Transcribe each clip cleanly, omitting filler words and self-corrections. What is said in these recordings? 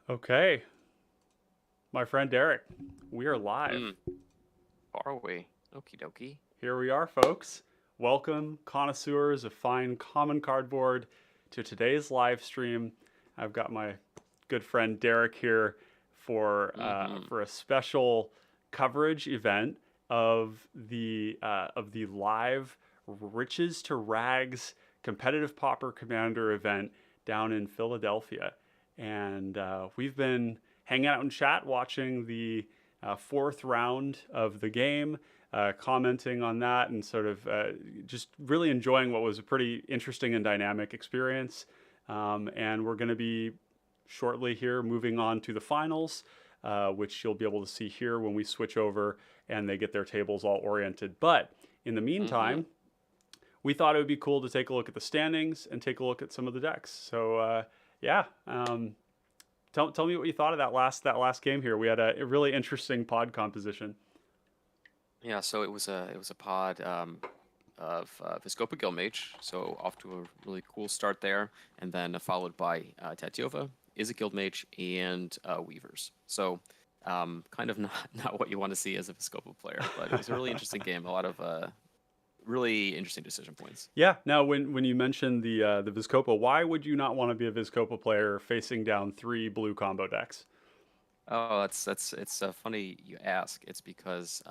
Okay, my friend Derek, we are live. Mm, Far away. Okie dokie. Here we are, folks. Welcome, connoisseurs of fine common cardboard, to today's live stream. I've got my good friend Derek here Mm-hmm. for a special coverage event of the live Riches to Rags competitive Pauper Commander event down in Philadelphia, and we've been hanging out in chat watching the fourth round of the game, commenting on that, and sort of just really enjoying what was a pretty interesting and dynamic experience. And we're going to be shortly here moving on to the finals, which you'll be able to see here when we switch over and they get their tables all oriented. But in the Mm-hmm. meantime, we thought it would be cool to take a look at the standings and take a look at some of the decks. So yeah, tell me what you thought of that last game here. We had a really interesting pod composition. Yeah, so it was a pod of Viscopa Guildmage, so off to a really cool start there, and then followed by Tatiova, is a Guildmage, and Weavers. So kind of not not what you want to see as a Viscopa player, but it was a really interesting game. A lot of really interesting decision points. Yeah. Now, when you mentioned the Vizcopa, why would you not want to be a Vizcopa player facing down three blue combo decks? Oh, that's it's funny you ask. It's because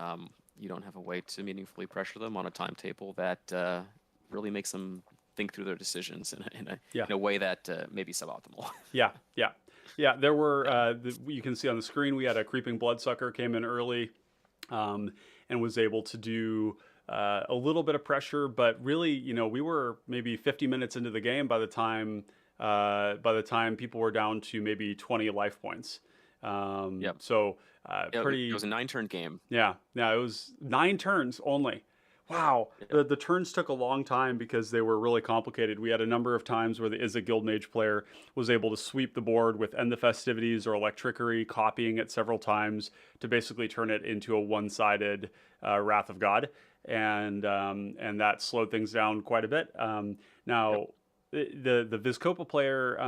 you don't have a way to meaningfully pressure them on a timetable that really makes them think through their decisions Yeah. in a way that may be suboptimal. Yeah. Yeah. Yeah. There were Yeah. you can see on the screen we had a creeping bloodsucker came in early, and was able to do a little bit of pressure, but really, we were maybe 50 minutes into the game by the time people were down to maybe 20 life points. Yep. So Yeah, it pretty was a 9-turn game. Yeah, yeah, it was 9 turns only. Wow, Yep. the turns took a long time because they were really complicated. We had a number of times where the Is a Guildmage player was able to sweep the board with End the Festivities or Electrickery, copying it several times to basically turn it into a one-sided Wrath of God, and that slowed things down quite a bit. Yep. Now, the Vizcopa player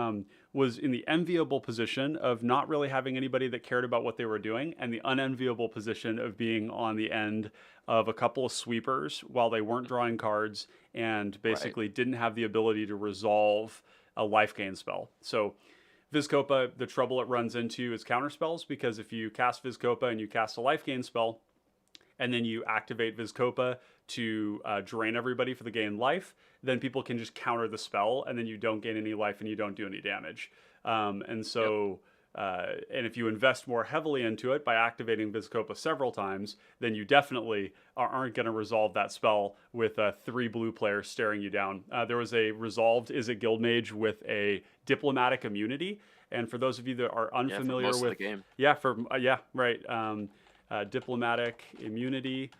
was in the enviable position of not really having anybody that cared about what they were doing, and the unenviable position of being on the end of a couple of sweepers while they weren't drawing cards and Right. basically didn't have the ability to resolve a life gain spell. So Vizcopa, the trouble it runs into is counter spells, because if you cast Vizcopa and you cast a life gain spell, and then you activate Vizcopa to drain everybody for the gain life, then people can just counter the spell, and then you don't gain any life and you don't do any damage. And Yep. so, and if you invest more heavily into it by activating Vizcopa several times, then you definitely aren't going to resolve that spell with three blue players staring you down. There was a resolved Is it Guildmage with a diplomatic immunity. And for those of you that are Yeah, for unfamiliar most of with, the game. yeah, yeah, right. Diplomatic immunity.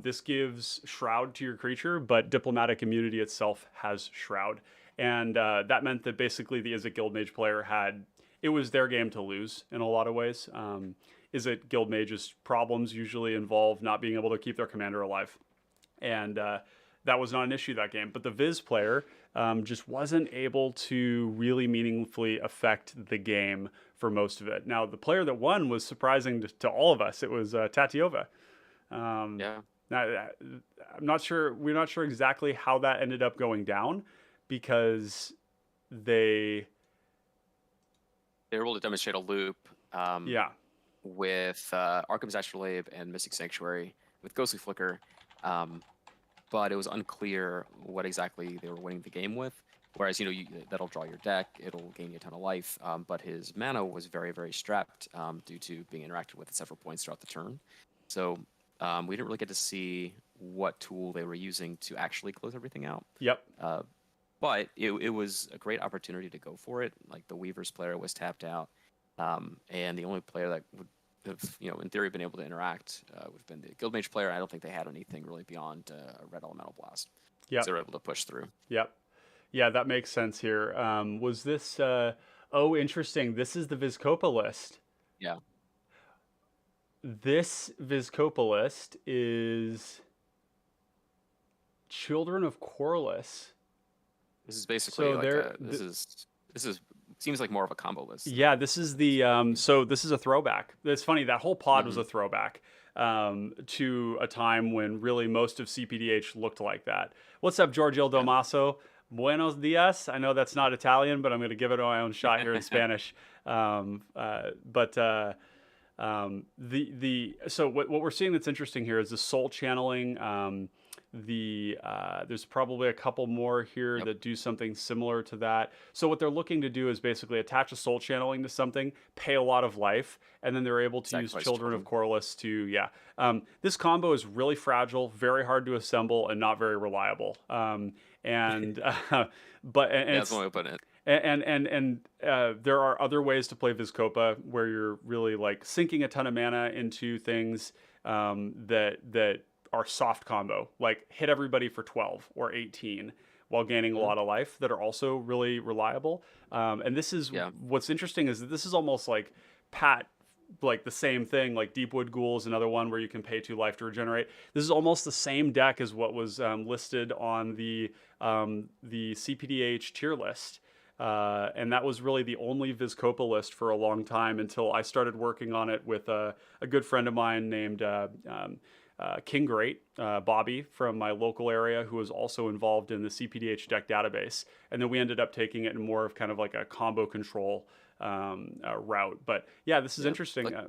This gives Shroud to your creature, but diplomatic immunity itself has Shroud. And that meant that basically the Is it Guildmage player it was their game to lose in a lot of ways. Is it Guildmage's problems usually involve not being able to keep their commander alive, and that was not an issue that game. But the Viz player just wasn't able to really meaningfully affect the game for most of it. Now, the player that won was surprising to all of us. It was Tatiova. Um, Yeah. now, I'm not sure. We're not sure exactly how that ended up going down, because they, They were able to demonstrate a loop yeah, with Arkham's Astrolabe and Mystic Sanctuary with Ghostly Flicker. Um, but it was unclear what exactly they were winning the game with. Whereas, that'll draw your deck, it'll gain you a ton of life, but his mana was very, very strapped due to being interacted with at several points throughout the turn. So we didn't really get to see what tool they were using to actually close everything out. yep, Uh, but it was a great opportunity to go for it. Like the Weavers player was tapped out, and the only player that would have, in theory, been able to interact would have been the Guildmage player. I don't think they had anything really beyond a Red Elemental Blast, so yep, they were able to push through. yep. Yeah, that makes sense here. Was this? Oh, interesting. This is the Vizcopa list. Yeah, This Vizcopa list is Children of Corliss. this is basically So like there, this is seems like more of a combo list. Yeah, this is the so this is a throwback. It's funny that whole pod was Hmm. a throwback to a time when really most of CPDH looked like that. What's up, Giorgio Yeah. Domaso? Buenos dias. I know that's not Italian, but I'm going to give it my own shot here in Spanish. But the so what we're seeing that's interesting here is the soul channeling. There's probably a couple more here Yep. that do something similar to that. So what they're looking to do is basically attach a soul channeling to something, pay a lot of life, and then they're able to use Sacrifice Children of children. Corliss to yeah. This combo is really fragile, very hard to assemble, and not very reliable. And but and Yeah, that's one it's way to put it. there are other ways to play Vizkopa where you're really like sinking a ton of mana into things that are soft combo, like hit everybody for 12 or 18 while gaining a Mhm. lot of life that are also really reliable. And this is Yeah. what's interesting is that this is almost like Pat like the same thing, like Deepwood Ghoul is another one where you can pay 2 life to regenerate. This is almost the same deck as what was listed on the CPDH tier list. And that was really the only Vizkopa list for a long time until I started working on it with a good friend of mine named King Great, Bobby from my local area, who was also involved in the CPDH deck database. And then we ended up taking it in more of kind of like a combo control route. But yeah, this is Yeah. interesting. Like, Yeah.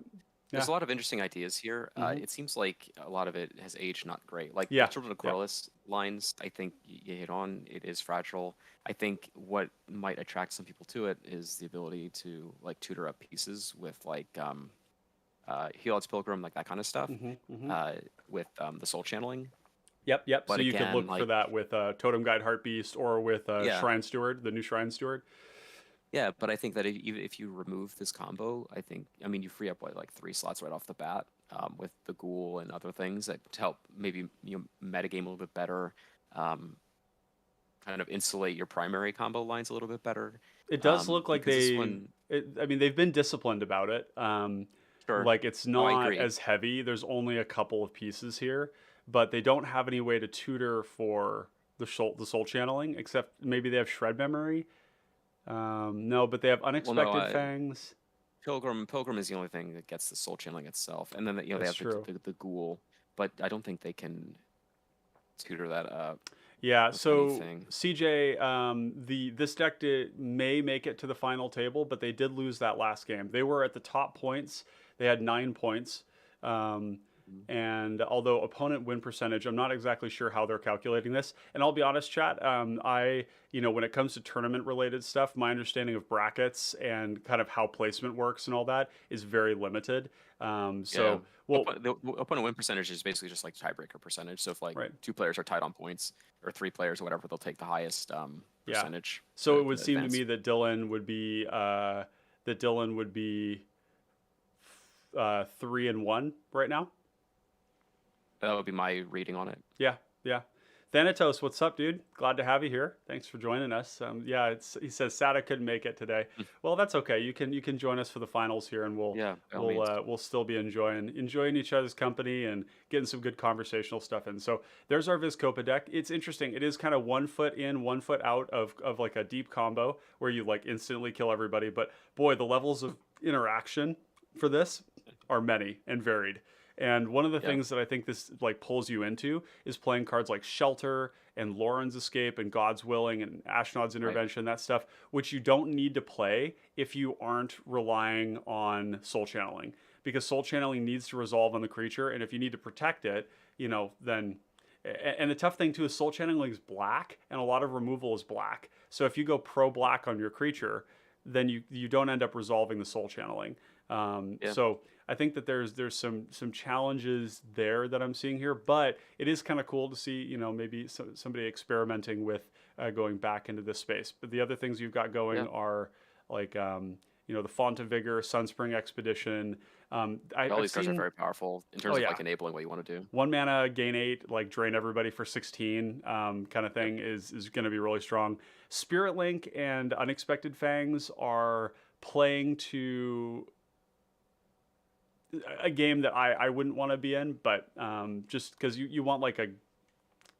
there's a lot of interesting ideas here. Hmm. It seems like a lot of it has aged not great. Like the Yeah. Children of Yeah. Corliss lines, I think you hit on. It is fragile. I think what might attract some people to it is the ability to like tutor up pieces with like Helots Pilgrim, like that kind of stuff, Hmm. Hmm. uh, with the soul channeling. Yep. Yep. So But you could again, look for like that with Totem Guide Heartbeast or with yeah, Shrine Steward, the new Shrine Steward. yeah. But I think that even if you remove this combo, I mean you free up what like 3 slots right off the bat with the Ghoul and other things that help maybe metagame a little bit better. Um, Kind of insulate your primary combo lines a little bit better. It does look like Because this one, I mean, they've been disciplined about it. sure. Like it's Oh, I not agree. as heavy. There's only a couple of pieces here, but they don't have any way to tutor for the soul channeling, except maybe they have shred memory. No, but they have Well, no, unexpected fangs. Pilgrim is the only thing that gets the soul channeling itself, and then they That's have true. the Ghoul, but I don't think they can tutor that up Yeah, with so anything. CJ, the this deck may make it to the final table, but they did lose that last game. They were at the top points. They had 9 points, um, Mhm. and although opponent win percentage, I'm not exactly sure how they're calculating this. And I'll be honest, chat. When it comes to tournament related stuff, my understanding of brackets and kind of how placement works and all that is very limited. Yeah. Well, The opponent win percentage is basically just like tiebreaker percentage. So if like right, 2 players are tied on points, or 3 players or whatever, they'll take the highest yeah. percentage So it would to seem to advance. me that Dylan would be 3-1 right now. That would be my reading on it. Yeah, yeah. Thanatos, what's up, dude? Glad to have you here. Thanks for joining us. Yeah, he says Sada couldn't make it today. Mm. Well, that's okay. You can join us for the finals here, and we'll Yeah, by all we'll means. uh, we'll still be enjoying each other's company and getting some good conversational stuff in. So there's our Vizkopa deck. It's interesting. It is kind of 1 foot in, 1 foot out of like a deep combo where you like instantly kill everybody. But boy, the levels of interaction for this are many and varied. And one of the Yeah. things that I think this like pulls you into is playing cards like Shelter and Lauren's Escape and God's Willing and Ashnod's Right. Intervention, that stuff, which you don't need to play if you aren't relying on soul channeling. Because soul channeling needs to resolve on the creature, and if you need to protect it, then and the tough thing too is soul channeling is black, and a lot of removal is black. So if you go pro black on your creature, then you don't end up resolving the soul channeling. Yeah. So I think that there's some challenges there that I'm seeing here, but it is kind of cool to see maybe somebody experimenting with going back into this space. But the other things you've got going Yeah. are like the Font of Vigor, Sunspring Expedition. All I've these cards are seen. very powerful in Oh terms of yeah, like enabling what you want to do. 1 mana, gain 8, like drain everybody for 16, kind of Yep. thing is going to be really strong. Spirit Link and Unexpected Fangs are playing to a game that I wouldn't want to be in, but just because you want like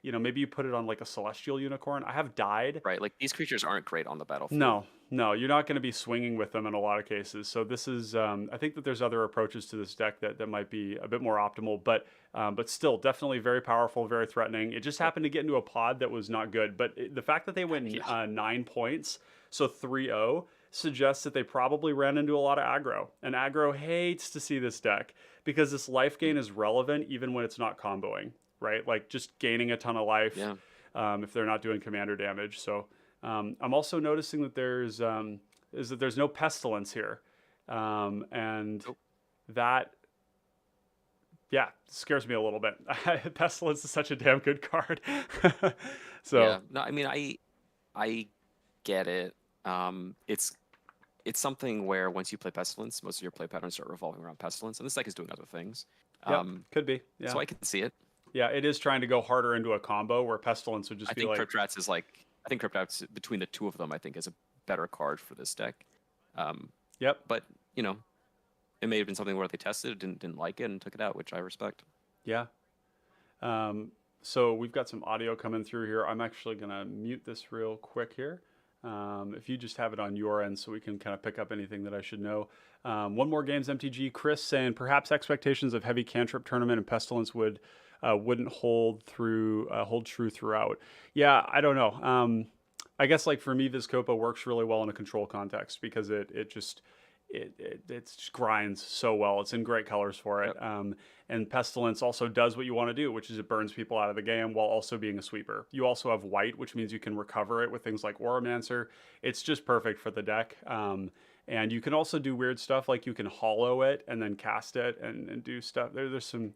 maybe you put it on like a Celestial Unicorn. I have died. Right. Like these creatures aren't great on the battlefield. No, No, you're not going to be swinging with them in a lot of cases. So this is, I think that there's other approaches to this deck that might be a bit more optimal, but still definitely very powerful, very threatening. It just Yep. happened to get into a pod that was not good. But the fact that they went Yeah. 9 points, so 3-0, suggests that they probably ran into a lot of aggro. And aggro hates to see this deck because this life gain is relevant even when it's not comboing, right? Like just gaining a ton of life Yeah. if they're not doing commander damage. So I'm also noticing that there's no pestilence here, and Nope. that yeah scares me a little bit. Pestilence is such a damn good card. So Yeah. No, I mean, I get it. It's something where once you play Pestilence, most of your play patterns start revolving around Pestilence, and this deck is doing other things. yep, could be, So yeah, I can see it. yeah. It is trying to go harder into a combo where pestilence would I just be think like, Crypt Rats is like, I think Crypt Rats between the two of them, I think is a better card for this deck. Um, yep, but you know, it may have been something where they tested it, didn't like it, and took it out, which I respect. yeah. So we've got some audio coming through here. I'm actually gonna mute this real quick here. If you just have it on your end so we can kind of pick up anything that I should know. One more games MTG. Chris saying perhaps expectations of heavy cantrip tournament and pestilence wouldn't hold true throughout. Yeah, I don't know. I guess like for me, Vizcopa works really well in a control context because it just grinds so well. It's in great colors for it. Yep. And Pestilence also does what you want to do, which is it burns people out of the game while also being a sweeper. You also have white, which means you can recover it with things like Auramancer. It's just perfect for the deck. And you can also do weird stuff like you can hollow it and then cast it and do stuff. There's some,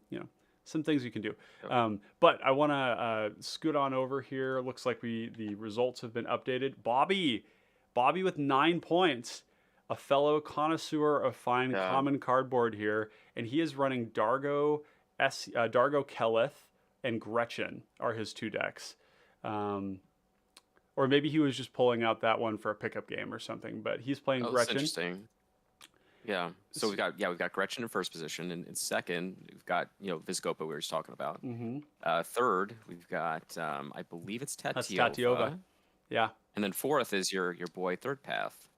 some things you can do. Yep. But I want to scoot on over here. Looks like the results have been updated. Bobby with 9 points, a fellow connoisseur of fine Yeah. common cardboard here, and he is running Dargo, Dargo Keleth, and Gretchen are his two decks. Or maybe he was just pulling out that one for a pickup game or something. But he's playing Oh, that's Gretchen. interesting. Yeah. So we've got Gretchen in first position, and in second we've got Vizcopa we were just talking about. Third we've got I believe it's Tatiova. That's Tatiova. Yeah. And then fourth is your boy Third Path.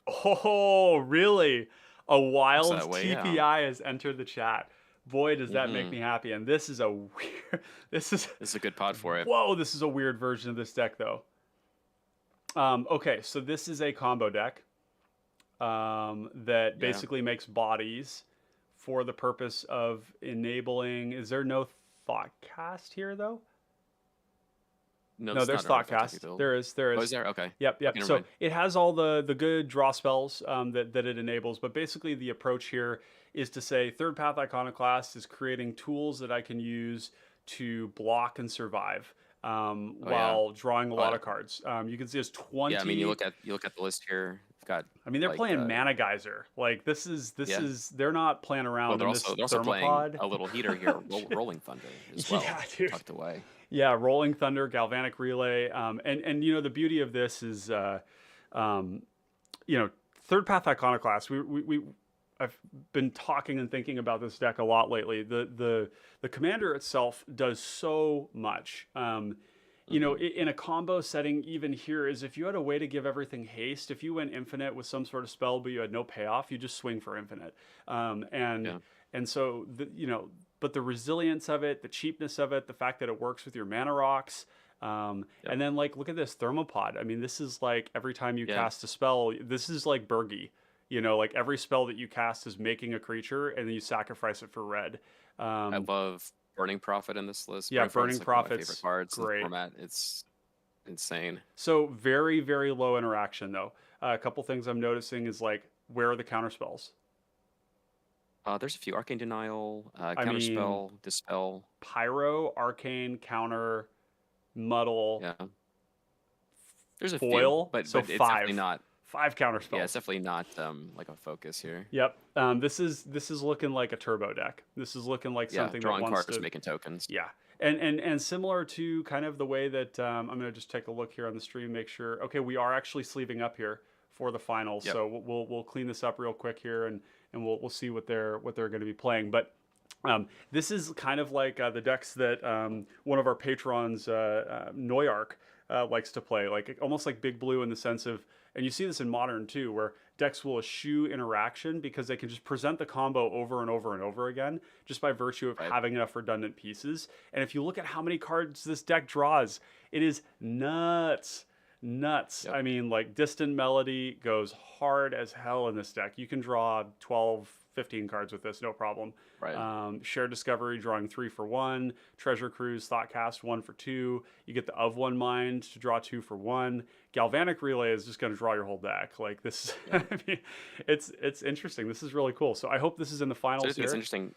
Oh, really? A wild that way, TPI yeah. has entered the chat. Boy, does that make me happy. And this is a weird. This is a good pod for it. Whoa, this is a weird version of this deck, though. Okay, so this is a combo deck that basically makes bodies for the purpose of enabling. Is there no Thoughtcast here, though? No, there's Thoughtcast. There is. Oh, is there? Okay. Yep. Okay, never So mind. it has all the good draw spells that it enables. But basically, the approach here is to say Third Path Iconoclast is creating tools that I can use to block and survive while drawing a lot of cards. You can see there's 20. Yeah, I mean, you look at the list here. We've got. I mean, they're like, playing Mana Geyser. Like this is they're not playing around. Well, in they're also playing Thermopod. a little heater here, Rolling Thunder as well, Yeah, dude. tucked away. Yeah, Rolling Thunder, Galvanic Relay, and the beauty of this is, Third Path Iconoclast. I've been talking and thinking about this deck a lot lately. The commander itself does so much. In a combo setting, even here, is if you had a way to give everything haste, if you went infinite with some sort of spell, but you had no payoff, you just swing for infinite. And so but the resilience of it, the cheapness of it, the fact that it works with your mana rocks, and then like look at this Thermopod. I mean, this is like every time you cast a spell, this is like Burgi. Like every spell that you cast is making a creature, and then you sacrifice it for red. I love Burning Prophet in this list. Yeah, Burning Prophet's like one of my Prophet's favorite cards in the great. format. It's insane. So very, very low interaction though. A couple things I'm noticing is like, where are the counter spells? There's a few: Arcane Denial, Counterspell, Dispel, Pyro, Arcane, Counter, Muddle. Yeah, there's a foil, few, but so it's five. definitely not. 5 counter spells. Yeah, it's definitely not like a focus here. Yep. This is looking like a turbo deck. This is looking like something drawing that wants cards, to making tokens. Yeah. And similar to kind of the way that I'm going to just take a look here on the stream, make sure. Okay, we are actually sleeving up here for the finals, so we'll clean this up real quick here, and we'll see what they're going to be playing. But this is kind of like the decks that one of our patrons, Noyark, likes to play, like almost like Big Blue in the sense of And you see this in Modern too, where decks will eschew interaction because they can just present the combo over and over and over again, just by virtue of Right. having enough redundant pieces. And if you look at how many cards this deck draws, it is nuts. Nuts. Yep. I mean, like Distant Melody goes hard as hell in this deck. You can draw 12, 15 cards with this, no problem. Right. Shared Discovery, drawing 3 for 1. Treasure Cruise, Thoughtcast, 1 for 2. You get the Of One Mind to draw 2 for 1. Galvanic Relay is just going to draw your whole deck. Like this, Yeah. I mean, it's interesting. This is really cool. So I hope this is in the So I finals think it's here. interesting.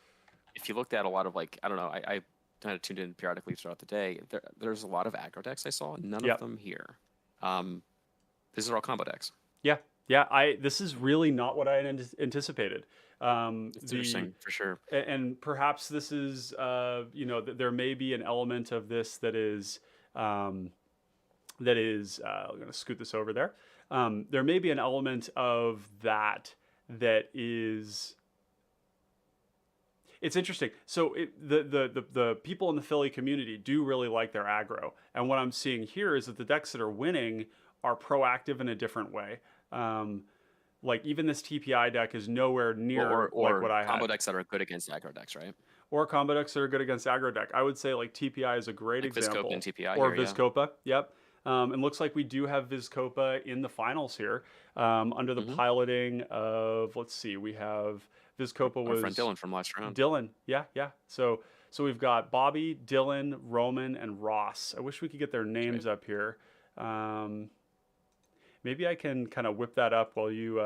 If you looked at a lot of like, I don't know, I kind of tuned in periodically throughout the day. There's a lot of aggro decks I saw. None of Yep. them here. These are all combo decks. Yeah. Yeah. This is really not what I had anticipated. It's interesting for sure. And perhaps this is, there may be an element of this that is, I'm going to scoot this over there. There may be an element of that is, it's interesting. So the people in the Philly community do really like their aggro. And what I'm seeing here is that the decks that are winning are proactive in a different way. Like even this TPI deck is nowhere near Or like what I combo had. decks that are good against aggro decks, right? Or combo decks that are good against aggro deck. I would say like TPI is a great Like example. Vizcopa and TPI Or here, yeah. Vizcopa, yep. And looks like we do have Vizcopa in the finals here, under the Mhm. piloting of, let's see, we have Vizcopa Our was friend Dylan from last round. Dylan, yeah. So we've got Bobby, Dylan, Roman, and Ross. I wish we could get their names up here. Maybe I can kind of whip that up while you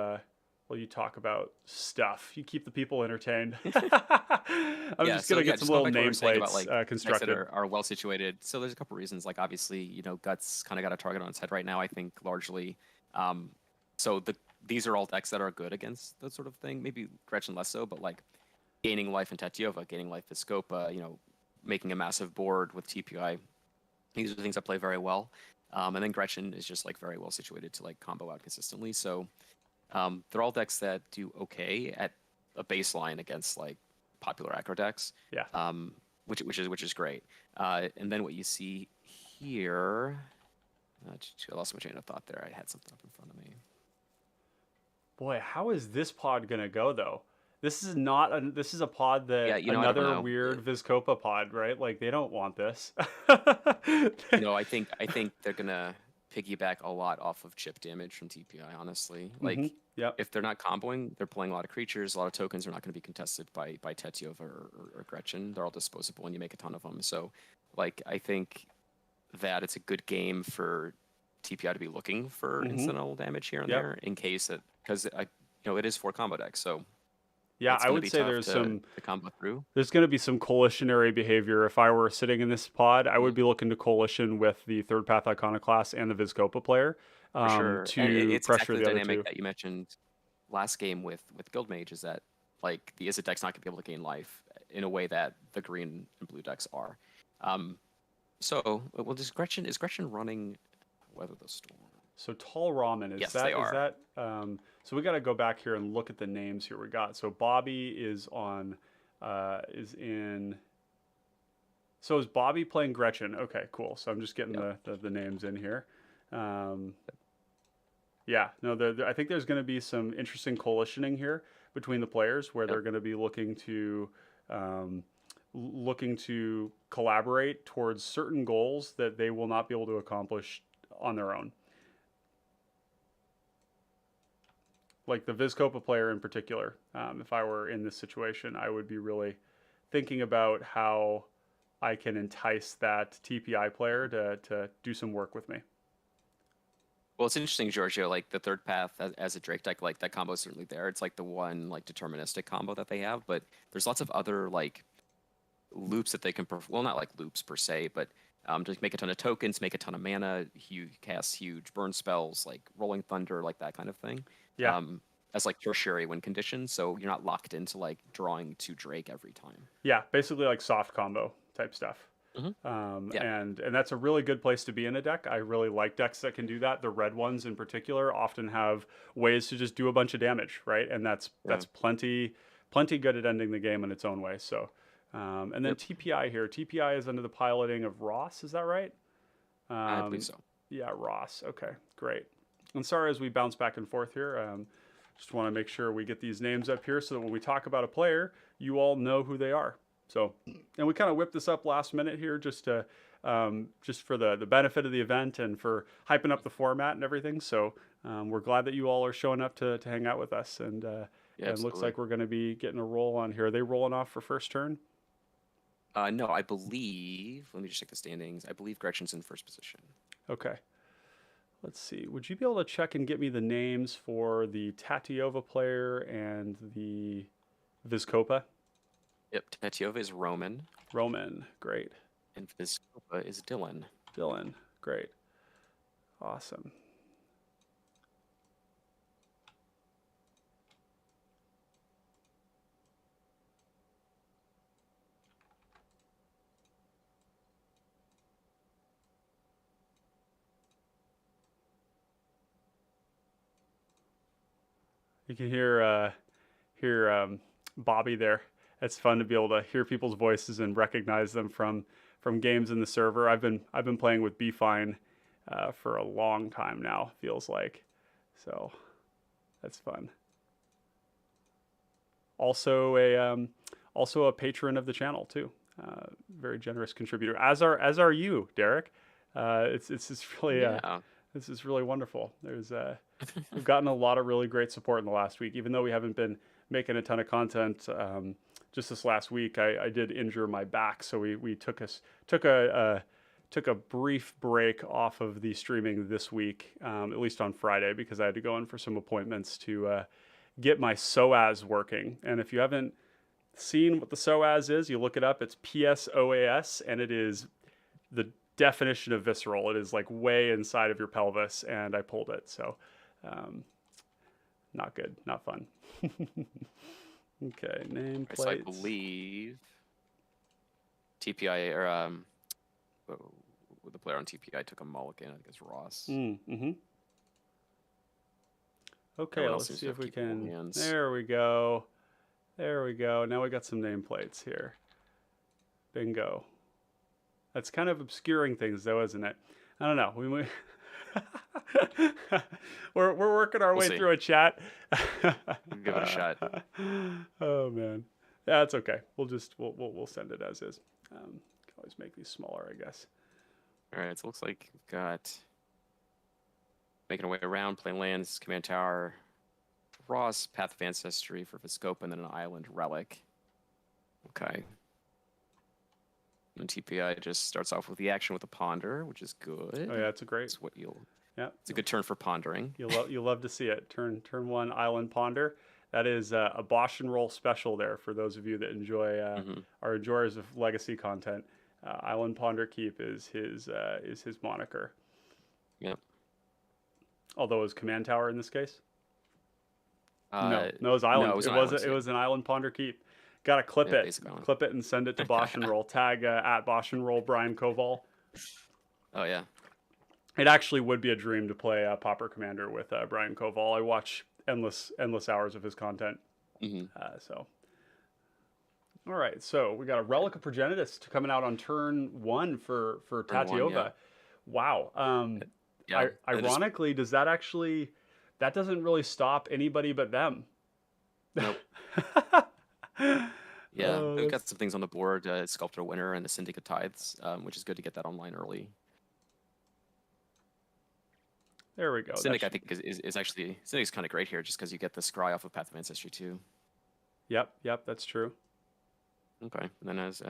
talk about stuff. You keep the people entertained. I'm Yeah, just so gonna yeah, get some just going little back to what we were saying about nameplates like decks that constructed. are well situated. So there's a couple reasons. Like obviously, Guts kind of got a target on its head right now. I think largely. So these are all decks that are good against that sort of thing. Maybe Gretchen less so, but like gaining life in Tetiova, gaining life in Scopa, making a massive board with TPI. These are the things that play very well. And then Gretchen is just like very well situated to like combo out consistently. So they're all decks that do okay at a baseline against like popular aggro decks. Yeah. Which is great. And then what you see here, I lost my train of thought there. I had something up in front of me. Boy, how is this pod gonna go though? This is not a, this is a pod that Yeah, I don't another know. weird Vizcopa pod, right? Like they don't want this. I think they're gonna piggyback a lot off of chip damage from TPI. Honestly, like Yep. if they're not comboing, they're playing a lot of creatures. A lot of tokens are not going to be contested by Tetiova or Gretchen. They're all disposable, and you make a ton of them. So, like, I think that it's a good game for TPI to be looking for incidental damage here and Yep. there in case because it is 4 combo decks. So Yeah, it's I gonna would be say tough there's to combo through. there's going to be some coalitionary behavior. If I were sitting in this pod, I would be looking to coalition with the Third Path Iconoclast and the Vizcopa player, For sure. to And it's pressure exactly the the other dynamic two. that you mentioned last game with Guildmage is that like the Izzet deck's not gonna be able to gain life in a way that the green and blue decks are. Is Gretchen running Weather the Storm? So Tall Ramen is Yes, that they is are. that so we got to go back here and look at the names here we got. So Bobby is on is in so is Bobby playing Gretchen? Okay, cool. So I'm just getting the names in here. Yeah, no, I think there's going to be some interesting coalitioning here between the players where they're going to be looking to collaborate towards certain goals that they will not be able to accomplish on their own. Like the Vizcopa player in particular, if I were in this situation, I would be really thinking about how I can entice that TPI player to do some work with me. Well, it's interesting, Giorgio. Like the Third Path as a Drake deck, like that combo is certainly there. It's like the one like deterministic combo that they have, but there's lots of other like loops that they can. Well, not like loops per se, but just make a ton of tokens, make a ton of mana, cast huge burn spells, like Rolling Thunder, like that kind of thing. Yeah. As like tertiary win conditions, so you're not locked into like drawing to Drake every time. Yeah, basically like soft combo type stuff. Yeah. And that's a really good place to be in a deck. I really like decks that can do that. The red ones in particular often have ways to just do a bunch of damage, right? And that's plenty good at ending the game in its own way. So, and then TPI here. TPI is under the piloting of Ross. Is that right? I believe so. Yeah, Ross. Okay, great. And sorry as we bounce back and forth here. Just want to make sure we get these names up here so that when we talk about a player, you all know who they are. So, and we kind of whipped this up last minute here just to, just for the benefit of the event and for hyping up the format and everything. So we're glad that you all are showing up to hang out with us. Yeah, And looks absolutely. like we're going to be getting a roll on here. Are they rolling off for first turn? No, I believe. Let me just check the standings. I believe Gretchen's in first position. Okay. Let's see. Would you be able to check and get me the names for the Tatiova player and the Vizkopa? Yep, Tatiova is Roman, Roman, great. and Vizkopa is Dylan. Dylan, great. Awesome. You can hear Bobby there. It's fun to be able to hear people's voices and recognize them from games in the server. I've been playing with Bfine for a long time now. Feels like, so that's fun. Also a patron of the channel too. Very generous contributor. As are you, Derek. It's really Yeah. this is really wonderful. We've gotten a lot of really great support in the last week, even though we haven't been making a ton of content. Just this last week, I did injure my back, so we took a brief break off of the streaming this week, at least on Friday, because I had to go in for some appointments to get my psoas working. And if you haven't seen what the psoas is, you look it up. It's PSOAS, and it is the definition of visceral. It is like way inside of your pelvis, and I pulled it. So, not good, not fun. Okay, name plates. So I believe TPI or the player on TPI took a mulligan. I think it's Ross. Mm-hmm. Okay, Everyone else let's seems see to if have we keepable can. hands. There we go. There we go. Now we got some nameplates here. Bingo. That's kind of obscuring things, though, isn't it? I don't know. We're working our way see. through a chat. We'll give it a shot. Oh man, yeah, it's okay. We'll send it as is. Can always make these smaller, I guess. All right, so it looks like we've got making our way around, playing lands, command tower, Ross, Path of Ancestry for Viscopa, and then an island relic. Okay. And TPI just starts off with the action with a ponder, which is good. Oh yeah, it's a great. It's what you'll. Yeah, It's a good turn for pondering. you'll love to see it. Turn one island ponder. That is a Bosch and Roll special there for those of you that enjoy are enjoyers of legacy content. Island Ponder Keep is his moniker. Yep. Although it was Command Tower in this case. No, it No, was Island. it was it an was island, it was an Island Ponder Keep. Got to clip Yeah, it, basic island. clip it, and send it to Bosch and Roll. Tag at Bosch and Roll Brian Koval. Oh yeah. It actually would be a dream to play Pauper Commander with Brian Koval. I watch endless hours of his content. So, all right. So we got a Relic of Progenitus coming out on turn 1 for Tatiova. Yeah. Wow. Yeah. Ironically, does that actually that doesn't really stop anybody but them? Nope. Yeah, Oh, we've got some things on the board. Sculptor Winter and the Syndicate Tithes, which is good to get that online early. There we go. Syndic, I think, is actually Syndic's kind of great here, just because you get the scry off of Path of Ancestry too. Yep, that's true. Okay, and then as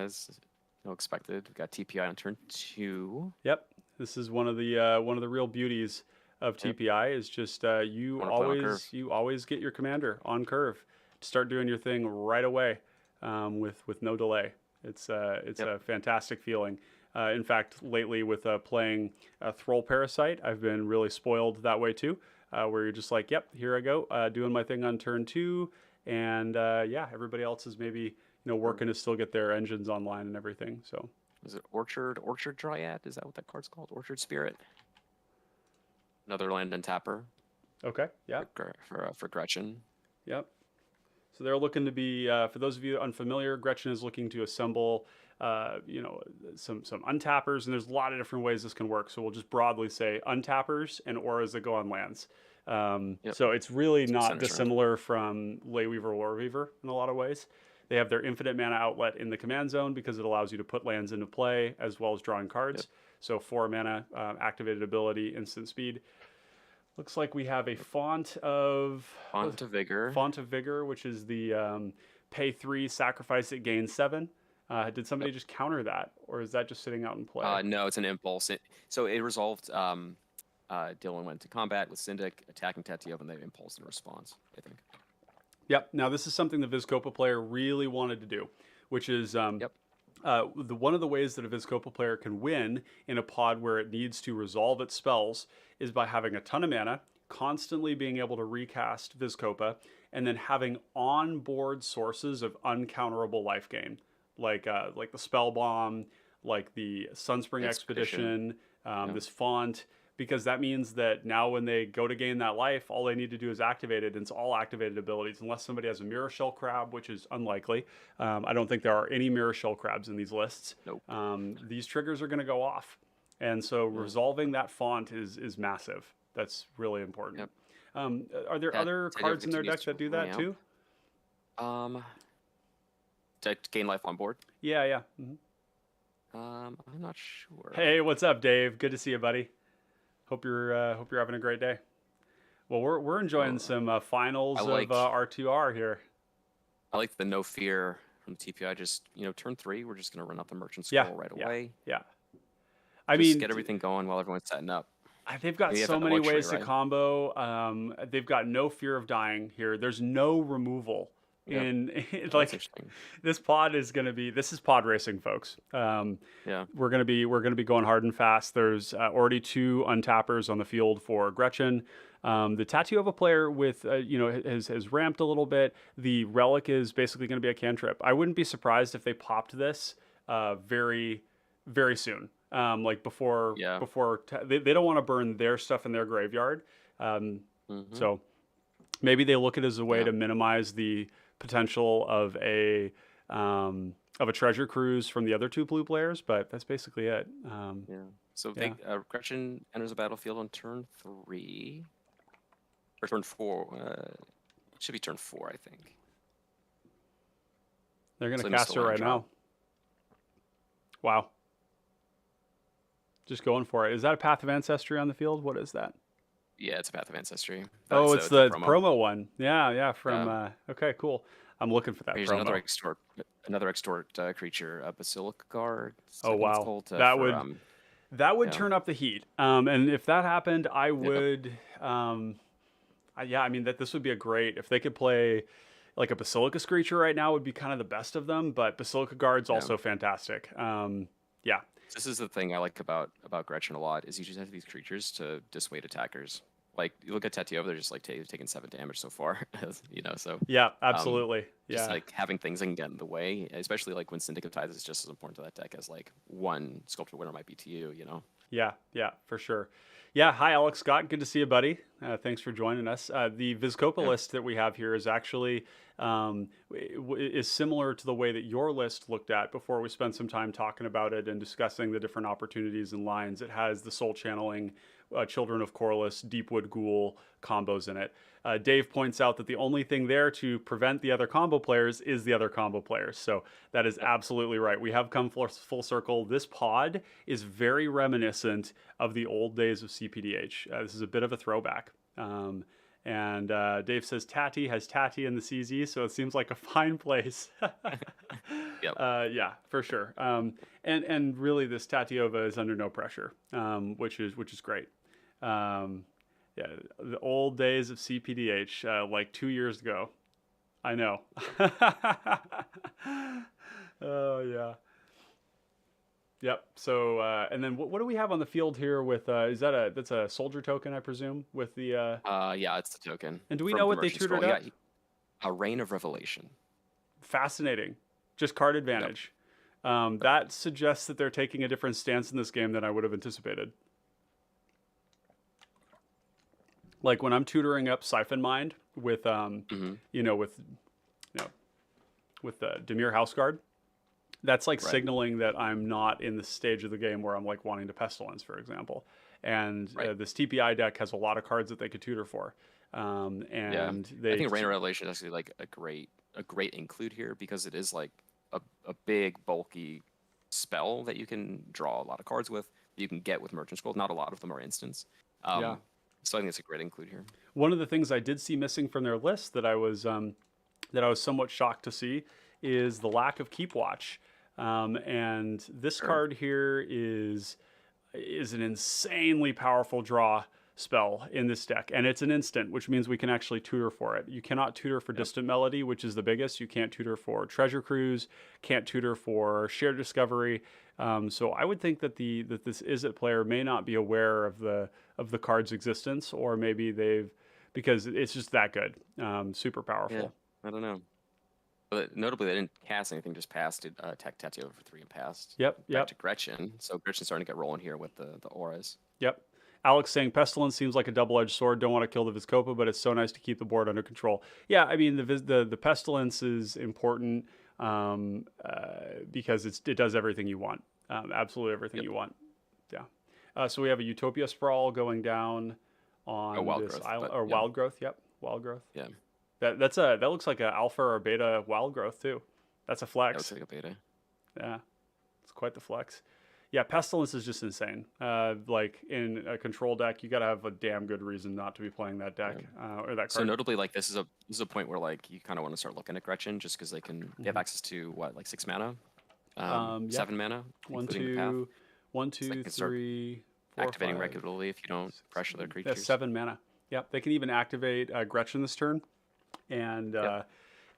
expected, we got TPI on turn 2. Yep, this is one of the real beauties of TPI is just you always get your commander on curve to start doing your thing right away with no delay. It's a fantastic feeling. In fact, lately with playing Thrall Parasite, I've been really spoiled that way too, where you're just like, yep, here I go, doing my thing on turn 2, and everybody else is maybe working to still get their engines online and everything. So is it Orchard Dryad? Is that what that card's called? Orchard Spirit. Another land and tapper. Okay. Yeah. For Gretchen. Yep. So they're looking to be, for those of you unfamiliar, Gretchen is looking to assemble, you know, some untappers, and there's a lot of different ways this can work. So we'll just broadly say untappers and auras that go on lands. Yep. So it's really So it not centers around. dissimilar from Ley Weaver, Lore Weaver in a lot of ways. They have their infinite mana outlet in the command zone because it allows you to put lands into play as well as drawing cards. Yep. So 4 mana, activated ability, instant speed. Looks like we have a Font of Vigor. which is the pay 3, sacrifice it, gain 7. Did somebody just counter that, or is that just sitting out in play? No, it's an impulse. So it resolved. Dylan went to combat with Syndic, attacking Tatiov, and they impulsed in response, I think. Yep. Now this is something the Vizkopa player really wanted to do, which is Yep. one of the ways that a Vizkopa player can win in a pod where it needs to resolve its spells is by having a ton of mana, constantly being able to recast Vizkopa, and then having on-board sources of uncounterable life gain, like the Spell Bomb, like the Sunspring Expedition, this Font, because that means that now when they go to gain that life, all they need to do is activate it, and it's all activated abilities, unless somebody has a Mirror Shell Crab, which is unlikely. I don't think there are any Mirror Shell Crabs in these lists. Nope. These triggers are going to go off. And so resolving that Font is massive. That's really important. Yep. Are there other cards in their deck that do that too? To gain life on board? Yeah, yeah. I'm not sure. Hey, what's up, Dave? Good to see you, buddy. Hope you're having a great day. Well, we're enjoying some finals of R2R here. I like the no fear from the TPI. Just turn 3, we're just gonna run out the Merchant Scroll right away. Yeah. I mean, get everything going while everyone's setting up. They've got so many ways to combo. They've got no fear of dying here. There's no removal. Like this pod is going to be, this is pod racing, folks. We're going to be going hard and fast. There's already 2 untappers on the field for Gretchen. The Tatiova player with has ramped a little bit. The relic is basically going to be a cantrip. I wouldn't be surprised if they popped this very, very soon. Like before they don't want to burn their stuff in their graveyard. So maybe they look at it as a way to minimize the potential of a treasure cruise from the other 2 blue players, but that's basically it. So Gretchen enters the battlefield on turn 3 or turn 4. It should be turn 4, I think. They're going to cast her right now. Wow. Just going for it. Is that a Path of Ancestry on the field? What is that? Yeah, it's a Path of Ancestry. Oh, it's the promo one. Yeah. From okay, cool. I'm looking for that Here's promo. Another extort creature, a Basilica Guard. Oh wow, that would turn up the heat. And if that happened, I would. I mean this would be a great if they could play like a Basilica Screecher right now would be kind of the best of them, but Basilica Guard's also fantastic. This is the thing I like about Gretchen a lot is you just have these creatures to dissuade attackers. Like you look at Tatiova, they're just like taking 7 damage so far, So yeah, absolutely. Just like having things that can get in the way, especially like when Syndicate Ties is just as important to that deck as like one Sculptor Winner might be to you. Yeah, for sure. Yeah, hi Alex Scott, good to see you, buddy. Thanks for joining us. The Vizkopa list that we have here is actually is similar to the way that your list looked at before we spent some time talking about it and discussing the different opportunities and lines. It has the Soul Channeling, Children of Corliss, Deepwood Ghoul combos in it. Dave points out that the only thing there to prevent the other combo players is the other combo players. So that is absolutely right. We have come full circle. This pod is very reminiscent of the old days of CPDH. This is a bit of a throwback. And Dave says Tati has Tati in the CZ, so it seems like a fine place. Yeah, for sure. And really, this Tatiova is under no pressure, which is great. Yeah, the old days of CPDH, like 2 years ago. I know. Oh yeah. Yep. So and then what do we have on the field here with that's a soldier token, I presume, with the yeah, it's the token. And do we know what they tutored up? A Reign of Revelation. Fascinating. Just card advantage. Yep. That suggests that they're taking a different stance in this game than I would have anticipated. Like when I'm tutoring up Siphon Mind with with with the Demir Houseguard. That's like Right. signaling that I'm not in the stage of the game where I'm like wanting to Pestilence, for example. And Right. this TPI deck has a lot of cards that they could tutor for. Yeah. And I they think Rain of Revelation is actually like a great include here because it is like a big bulky spell that you can draw a lot of cards with. That you can get with Merchant Scroll. Not a lot of them are instants. yeah. So I think it's a great include here. One of the things I did see missing from their list that I was somewhat shocked to see is the lack of Keep Watch. And this Sure. card here is an insanely powerful draw spell in this deck, and it's an instant, which means we can actually tutor for it. You cannot tutor for Yep. Distant Melody, which is the biggest. You can't tutor for Treasure Cruise, can't tutor for Shared Discovery. So I would think that this Izzet player may not be aware of the card's existence, or maybe because it's just that good, super Yeah. powerful. I don't know. But notably, they didn't cast anything. Just passed it. Tech Tattoo for 3 and passed. Yep, Back yep, to Gretchen. So Gretchen's starting to get rolling here with the auras. yep. Alex saying Pestilence seems like a double-edged sword. Don't want to kill the Vizcopa, but it's so nice to keep the board under control. Yeah, I mean the Pestilence is important because it does everything you want, absolutely everything Yep. you want. Yeah. So we have a Utopia Sprawl going down on Wild this Growth, island, but, or yeah. Wild Growth. Yep, Wild Growth. Yeah. That looks like a alpha or beta Wild Growth too. That's a That flex. looks like a beta. Yeah, it's quite the flex. Yeah, Pestilence is just insane. Like in a control deck, you got to have a damn good reason not to be playing that deck or that card. So notably, like this is a point where like you kind of want to start looking at Gretchen just because they have access to what, like 6 mana, Yeah. 7 mana, One, including the path. two, one, So they two, can start 3, 4, activating 5, regularly if you don't 6, pressure their 7. creatures. That's 7 mana. Yep, they can even activate Gretchen this turn, and Yep.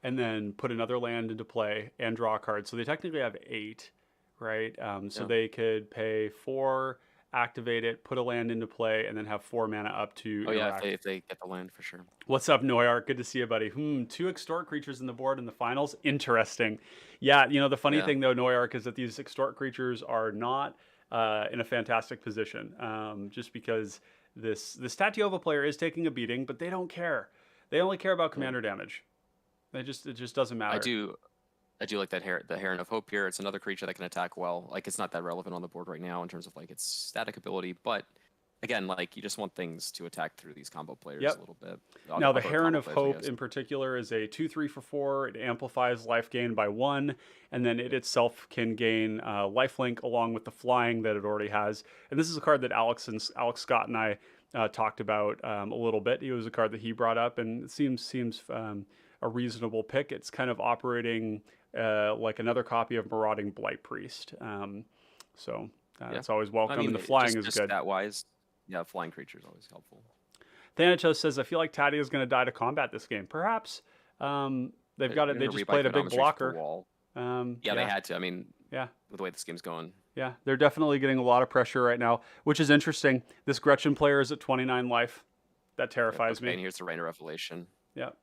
and then put another land into play and draw a card. So they technically have 8, right? So Yeah. they could pay 4, activate it, put a land into play, and then have 4 mana up to Oh yeah, interact. if they get the land for sure. What's up, Noyark? Good to see you, buddy. 2 extort creatures in the board in the finals. Interesting. Yeah, the funny Yeah. thing though, Noyark, is that these extort creatures are not in a fantastic position. Just because this Tatiova player is taking a beating, but they don't care. They only care about commander damage. It just doesn't matter. I do like the Heron of Hope here. It's another creature that can attack well. Like it's not that relevant on the board right now in terms of like its static ability, but again, like you just want things to attack through these combo players Yep. a little bit. Now, the Other Heron combo of players, I Hope guess. in particular is a 2/3 for 4. It amplifies life gain by 1, and then it itself can gain lifelink along with the flying that it already has. And this is a card that Alex Scott and I talked about a little bit. It was a card that he brought up, and it seems a reasonable pick. It's kind of operating like another copy of Marauding Blight Priest. So it's always welcome, and the flying is good. That wise, yeah, flying creature is always helpful. Thanatos says, I feel like Tati is going to die to combat this game. Perhaps. They've got it. They just played a big blocker. Yeah, they had to. I mean, yeah, with the way this game's going. Yeah, they're definitely getting a lot of pressure right now, which is interesting. This Gretchen player is at 29 life. That terrifies me. And here's the Rain of Revelation. Yep.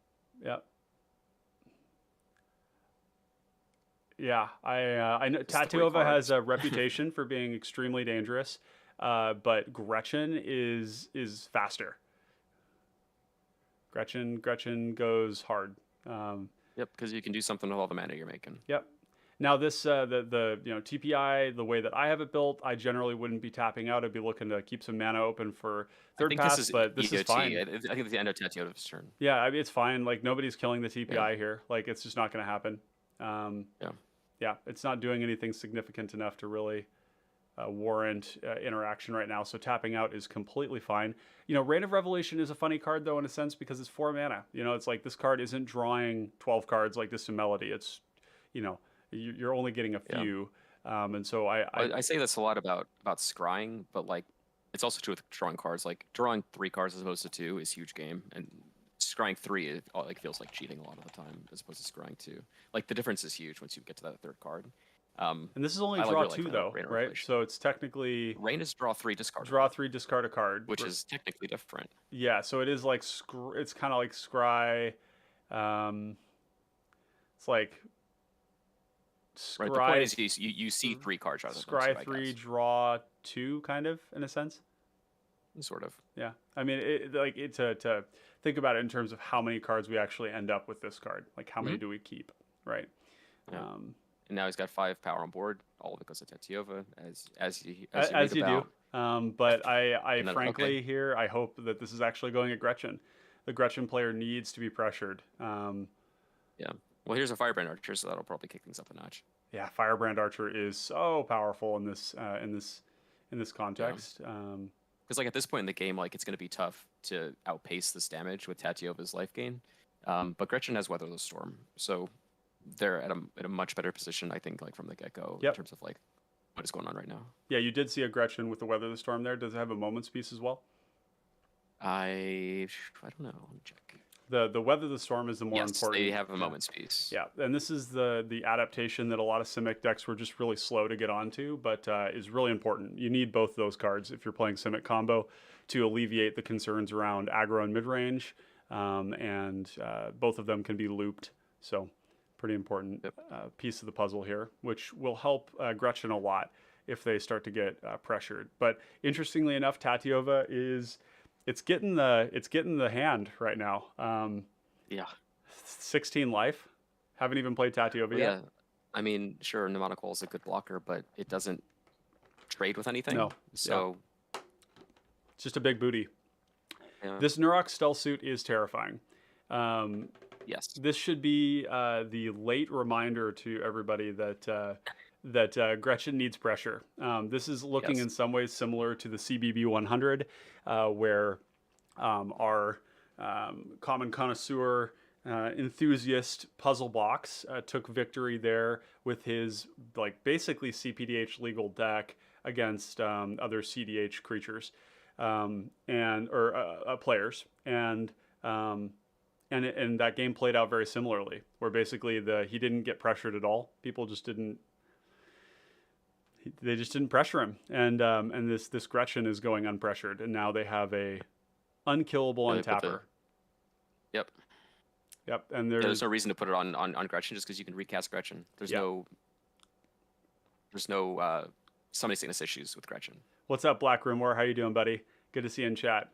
Yeah, I know Tatiova has a reputation for being extremely dangerous, but Gretchen is faster. Gretchen goes hard. Yep, because you can do something with all the mana you're making. Yep. Now this the TPI, the way that I have it built, I generally wouldn't be tapping out. I'd be looking to keep some mana open for third pass, but this is fine. I think it's the end of Tatiova's turn. Yeah, I mean it's fine. Like nobody's killing the TPI here. Like it's just not going to happen. Yeah, it's not doing anything significant enough to really warrant interaction right now. So tapping out is completely fine. Reign of Revelation is a funny card though in a sense because it's 4 mana. It's like this card isn't drawing 12 cards like Distant Melody. It's you're only getting a few. And so I say this a lot about scrying, but like it's also true with drawing cards. Like drawing 3 cards as opposed to 2 is huge game, and scrying 3 it like feels like cheating a lot of the time as opposed to scrying 2. Like the difference is huge once you get to that 3rd card. And this is only draw 2 though, right? So it's technically Rain is draw 3, discard. Draw 3, discard a card, which is technically different. Yeah, so it is like it's kind of like scry. It's like scry. Right, the point is you see 3 cards out of scry 3, draw 2, kind of in a sense. Sort of. Yeah, I mean, to think about it in terms of how many cards we actually end up with this card. Like how many do we keep, right? Yeah. Um, And now he's got 5 power on board. All of it goes to Tetiova, as you read as you do. about. But I And then okay, frankly here, I hope that this is actually going at Gretchen. The Gretchen player needs to be pressured. yeah. Well, here's a Firebrand Archer, so that'll probably kick things up a notch. Yeah, Firebrand Archer is so powerful in this Yeah. context. Because like at this point in the game, like it's going to be tough to outpace this damage with Tatiova's life gain. But Gretchen has Weather the Storm, so they're at a much better position, I think, like from the get go in Yep. terms of like what is going on right now. Yeah, you did see a Gretchen with the Weather the Storm there. Does it have a Moment's Piece as well? I don't know. Let me check. The Weather the Storm is the more Yes, important. they have a Moment's Piece. Yeah, and this is the adaptation that a lot of Simic decks were just really slow to get onto, but is really important. You need both those cards if you're playing Simic combo to alleviate the concerns around aggro and mid-range, and both of them can be looped. So pretty important piece of the puzzle here, which will help Gretchen a lot if they start to get pressured. But interestingly enough, Tatiova is it's getting the hand right now. Yeah. 16 life. Haven't even played Tatiova Well, yet. yeah. I mean, sure, Mnemonical is a good blocker, but it doesn't trade with anything. No. So It's just a big booty. yeah. This Nurok stealth suit is terrifying. Yes. This should be the late reminder to everybody that Gretchen needs pressure. This is looking Yes. in some ways similar to the CBB 100, where our common connoisseur enthusiast puzzle box took victory there with his like basically CPDH legal deck against other CDH creatures and or players and that game played out very similarly, where basically he didn't get pressured at all. People just didn't. They just didn't pressure him, and this Gretchen is going unpressured, and now they have a unkillable Really put untapper. Yep. Yep, and There's no reason to put it on Gretchen just because you can recast Gretchen. There's no summoning sickness issues with Gretchen. What's up, Black Room War? How you doing, buddy? Good to see you in chat.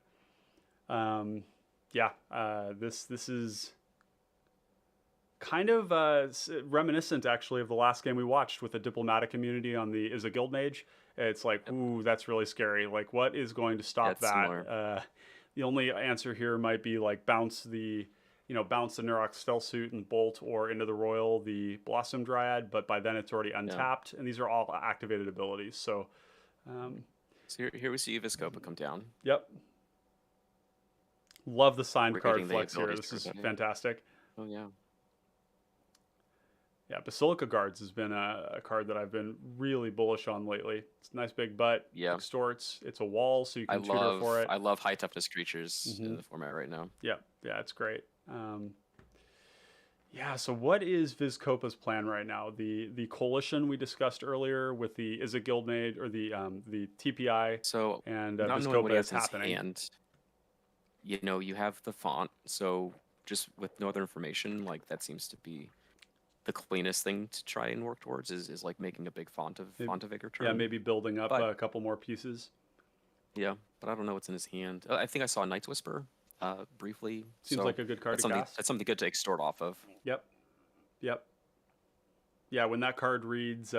This is kind of reminiscent, actually, of the last game we watched with the diplomatic immunity on the is a guild mage. It's like, ooh, that's really scary. Like, what is going to stop that? The only answer here might be like bounce the Nurok stealth suit and bolt, or into the Royal the Blossom Dryad, but by then it's already untapped, and these are all activated abilities. So, so here we see Viscopa come down. Yep. Love the signed We're card getting the flex here. abilities This is for that. fantastic. Oh yeah. Yeah, Basilica Guards has been a card that I've been really bullish on lately. It's a nice big butt. Yeah. Extorts. It's a wall, so you can tutor for it. I love high toughness creatures in the format right now. Yeah, it's great. So what is Vizcopa's plan right now? The coalition we discussed earlier with the is it Guildmage or the TPI. So and not knowing Vizcopa what he has is in his happening. hand, you have the font. So just with no other information, like that seems to be the cleanest thing to try and work towards is like making a big font of Vigor turn. Yeah, maybe building up a couple more pieces. Yeah, but I don't know what's in his hand. I think I saw Night's Whisper briefly. Seems like a good card to cast. That's something good to extort off of. Yep. Yeah, when that card reads,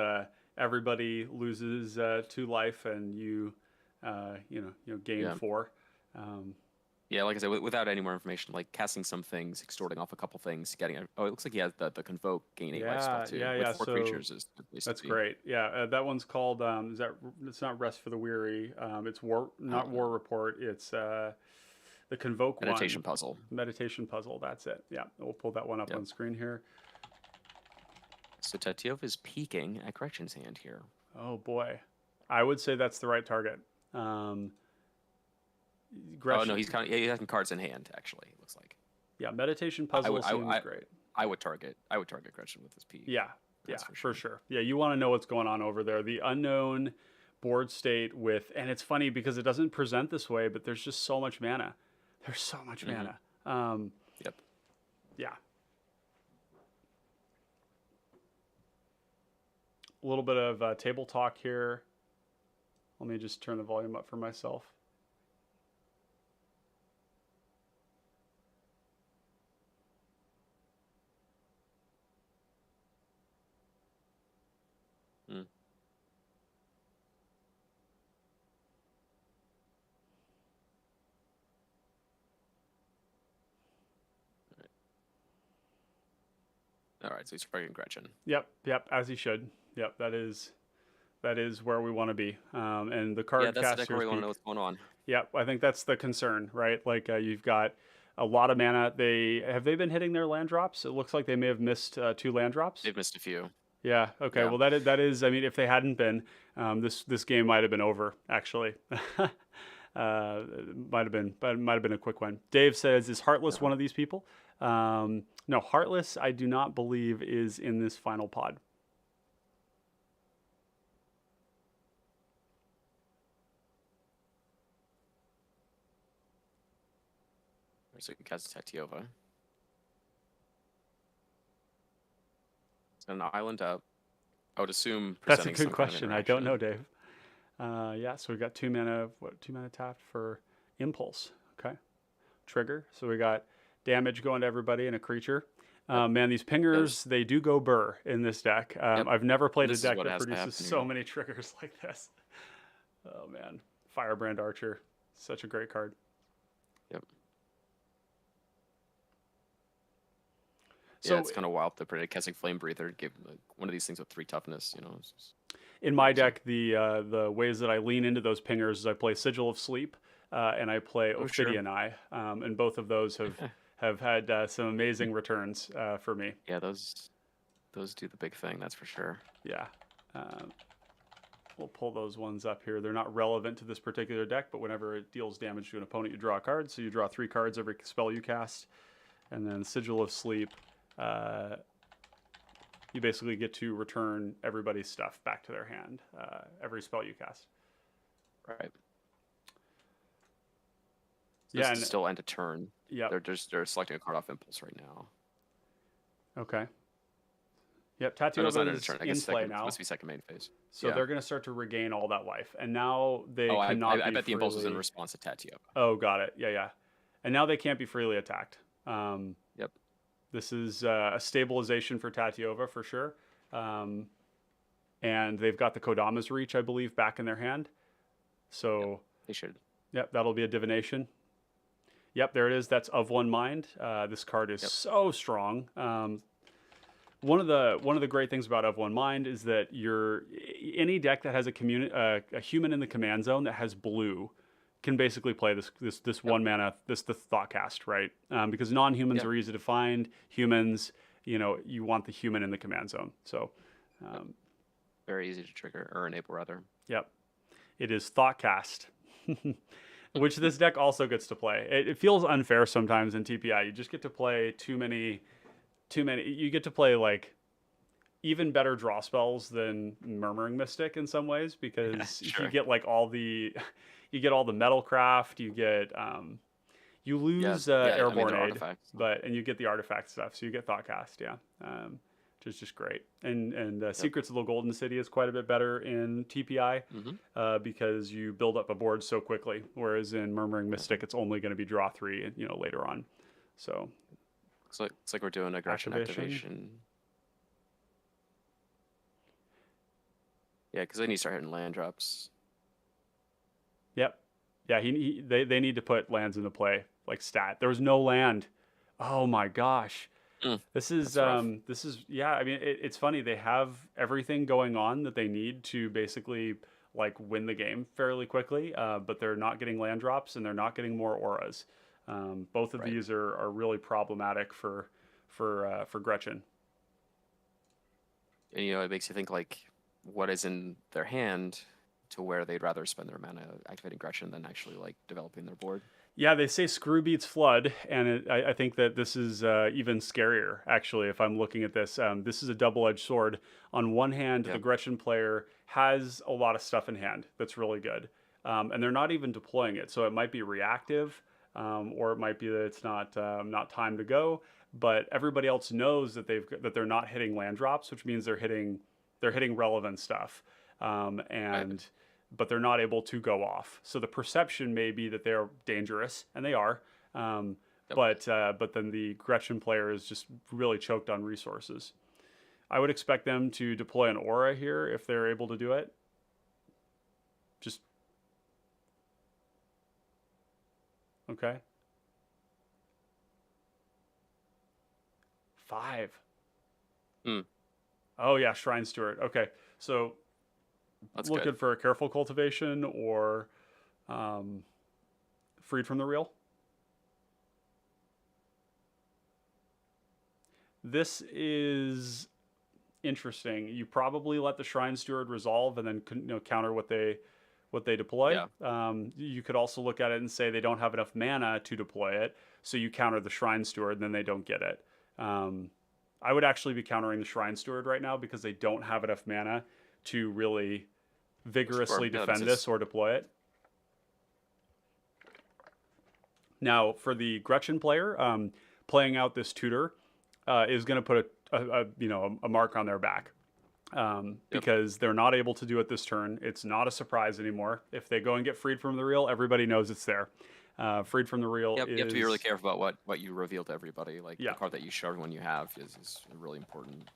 everybody loses 2 life, and you gain 4. Yeah, like I said, without any more information, like casting some things, extorting off a couple things, getting it looks like he has the Convoke gain 8 life spell too. With 4 creatures is that's great. Yeah, that one's called it's not Rest for the Weary. It's War Report. It's the Convoke Meditation Puzzle. Meditation Puzzle. That's it. Yeah, we'll pull that one up on screen here. So Tetiova is peeking at Gretchen's hand here. Oh boy, I would say that's the right target. Gretchen, oh no, he has some cards in hand actually. It looks like. Yeah, Meditation Puzzle seems great. I would target Gretchen with this peek. Yeah, for sure. Yeah, you want to know what's going on over there. The unknown board state and it's funny because it doesn't present this way, but there's just so much mana. There's so much mana. Yep. Yeah. A little bit of table talk here. Let me just turn the volume up for myself. All right, so he's targeting Gretchen. Yep, yep, as he should. Yep, that is where we want to be. And the Yeah, card that's the deck where casters we want to know peak. what's going on. Yep, I think that's the concern, right? Like you've got a lot of mana. They been hitting their land drops? It looks like they may have missed 2 land drops. They've missed a few. Yeah. Okay. Yeah. Well, that is. I mean, if they hadn't been, this game might have been over. Actually, might have been a quick one. Dave says, "Is Heartless one of these people?" No, Heartless, I do not believe is in this final pod. So you can cast Tatiova. It's got an island up. I would assume That's a presenting good some kind of question. I don't know, interaction. Dave. Yeah. So we got 2 mana. What 2 mana tapped for Impulse? Okay. Trigger. So we got damage going to everybody and a creature. Yep. Man, these pingers, they do go burr in this deck. Yep. I've never played a This is deck what that has to produces happen so here. many triggers like this. Oh, man. Firebrand Archer. Such a great card. Yep. So Yeah, it's kind of wild to predict casting Flame Breather. Give like, one of these things with 3 toughness. You know. It's just in my crazy. deck, the ways that I lean into those pingers is I play Sigil of Sleep and I play Oh, sure. Ophidian Eye. And both of those have had some amazing returns for me. Yeah, those do the big thing. That's for sure. Yeah. We'll pull those ones up here. They're not relevant to this particular deck, but whenever it deals damage to an opponent, you draw a card. So you draw 3 cards every spell you cast. And then Sigil of Sleep, you basically get to return everybody's stuff back to their hand every spell you cast. Right. So Yeah, this and is still end of turn. yeah. They're selecting a card off Impulse right now. Okay. Yep, Oh, no, it's not end of Tatiova turn. I in guess play second, now. must be second main phase. So Yeah. they're going to start to regain all that life. And now they Oh, cannot I be bet the Impulse was in freely- response to Tatiova. Oh, got it. Yeah, yeah. And now they can't be freely attacked. Yep. This is a stabilization for Tatiova for sure. And they've got the Kodama's Reach, I believe, back in their hand. So, They should. yep, that'll be a divination. Yep, there it is. That's of one mind. This card is so strong. One of the great things about of one mind is that any deck that has a human in the command zone that has blue can basically play this 1 mana the Thoughtcast, right? Because non-humans are easy to find. Humans, you want the human in the command zone. So, Very easy to trigger or enable rather. yep, it is Thoughtcast. Which this deck also gets to play. It feels unfair sometimes in TPI. You just get to play too many. You get to play like even better draw spells than Murmuring Mystic in some ways because Sure. you get like all the Metalcraft. You get you lose Airborne the Aid, artifacts. and you get the artifact stuff. So you get Thoughtcast, yeah. Which is just great. And Secrets of the Golden City is quite a bit better in TPI because you build up a board so quickly, whereas in Murmuring Mystic, it's only going to be draw 3, later on. So Looks like we're doing aggression activation. Yeah, because then you start hitting land drops. Yep. Yeah, they need to put lands into play, like stat. There was no land. Oh my gosh. This is yeah, I mean it's funny, they have everything going on that they need to basically like win the game fairly quickly, but they're not getting land drops and they're not getting more auras. Both of these are really problematic for Gretchen. And it makes you think like what is in their hand to where they'd rather spend their mana activating Gretchen than actually like developing their board. Yeah, they say Screw beats Flood, and I think that this is even scarier, actually, if I'm looking at this. This is a double-edged sword. On one hand, the Gretchen player has a lot of stuff in hand that's really good, and they're not even deploying it, so it might be reactive, or it might be that it's not time to go, but everybody else knows that they're not hitting land drops, which means they're hitting relevant stuff, but they're not able to go off. So the perception may be that they're dangerous, and they are. But then the Gretchen player is just really choked on resources. I would expect them to deploy an aura here if they're able to do it. Just okay. 5. Mm, Oh yeah, Shrine Steward. Okay, so that's good. looking for a careful cultivation or um, freed from the real. This is interesting. You probably let the Shrine Steward resolve and then counter what they deploy. Yeah. You could also look at it and say they don't have enough mana to deploy it, so you counter the Shrine Steward and then they don't get it. Um, I would actually be countering the Shrine Steward right now because they don't have enough mana to really Sure. vigorously No, this defend is this or deploy it. Now, for the Gretchen player, playing out this tutor is going to put a mark on their back yep. because they're not able to do it this turn. It's not a surprise anymore. If they go and get freed from the real, everybody knows it's there. Freed from the real Yep. You have to be really is careful about what you reveal to everybody. Like yeah. the card that you show everyone you have is really important.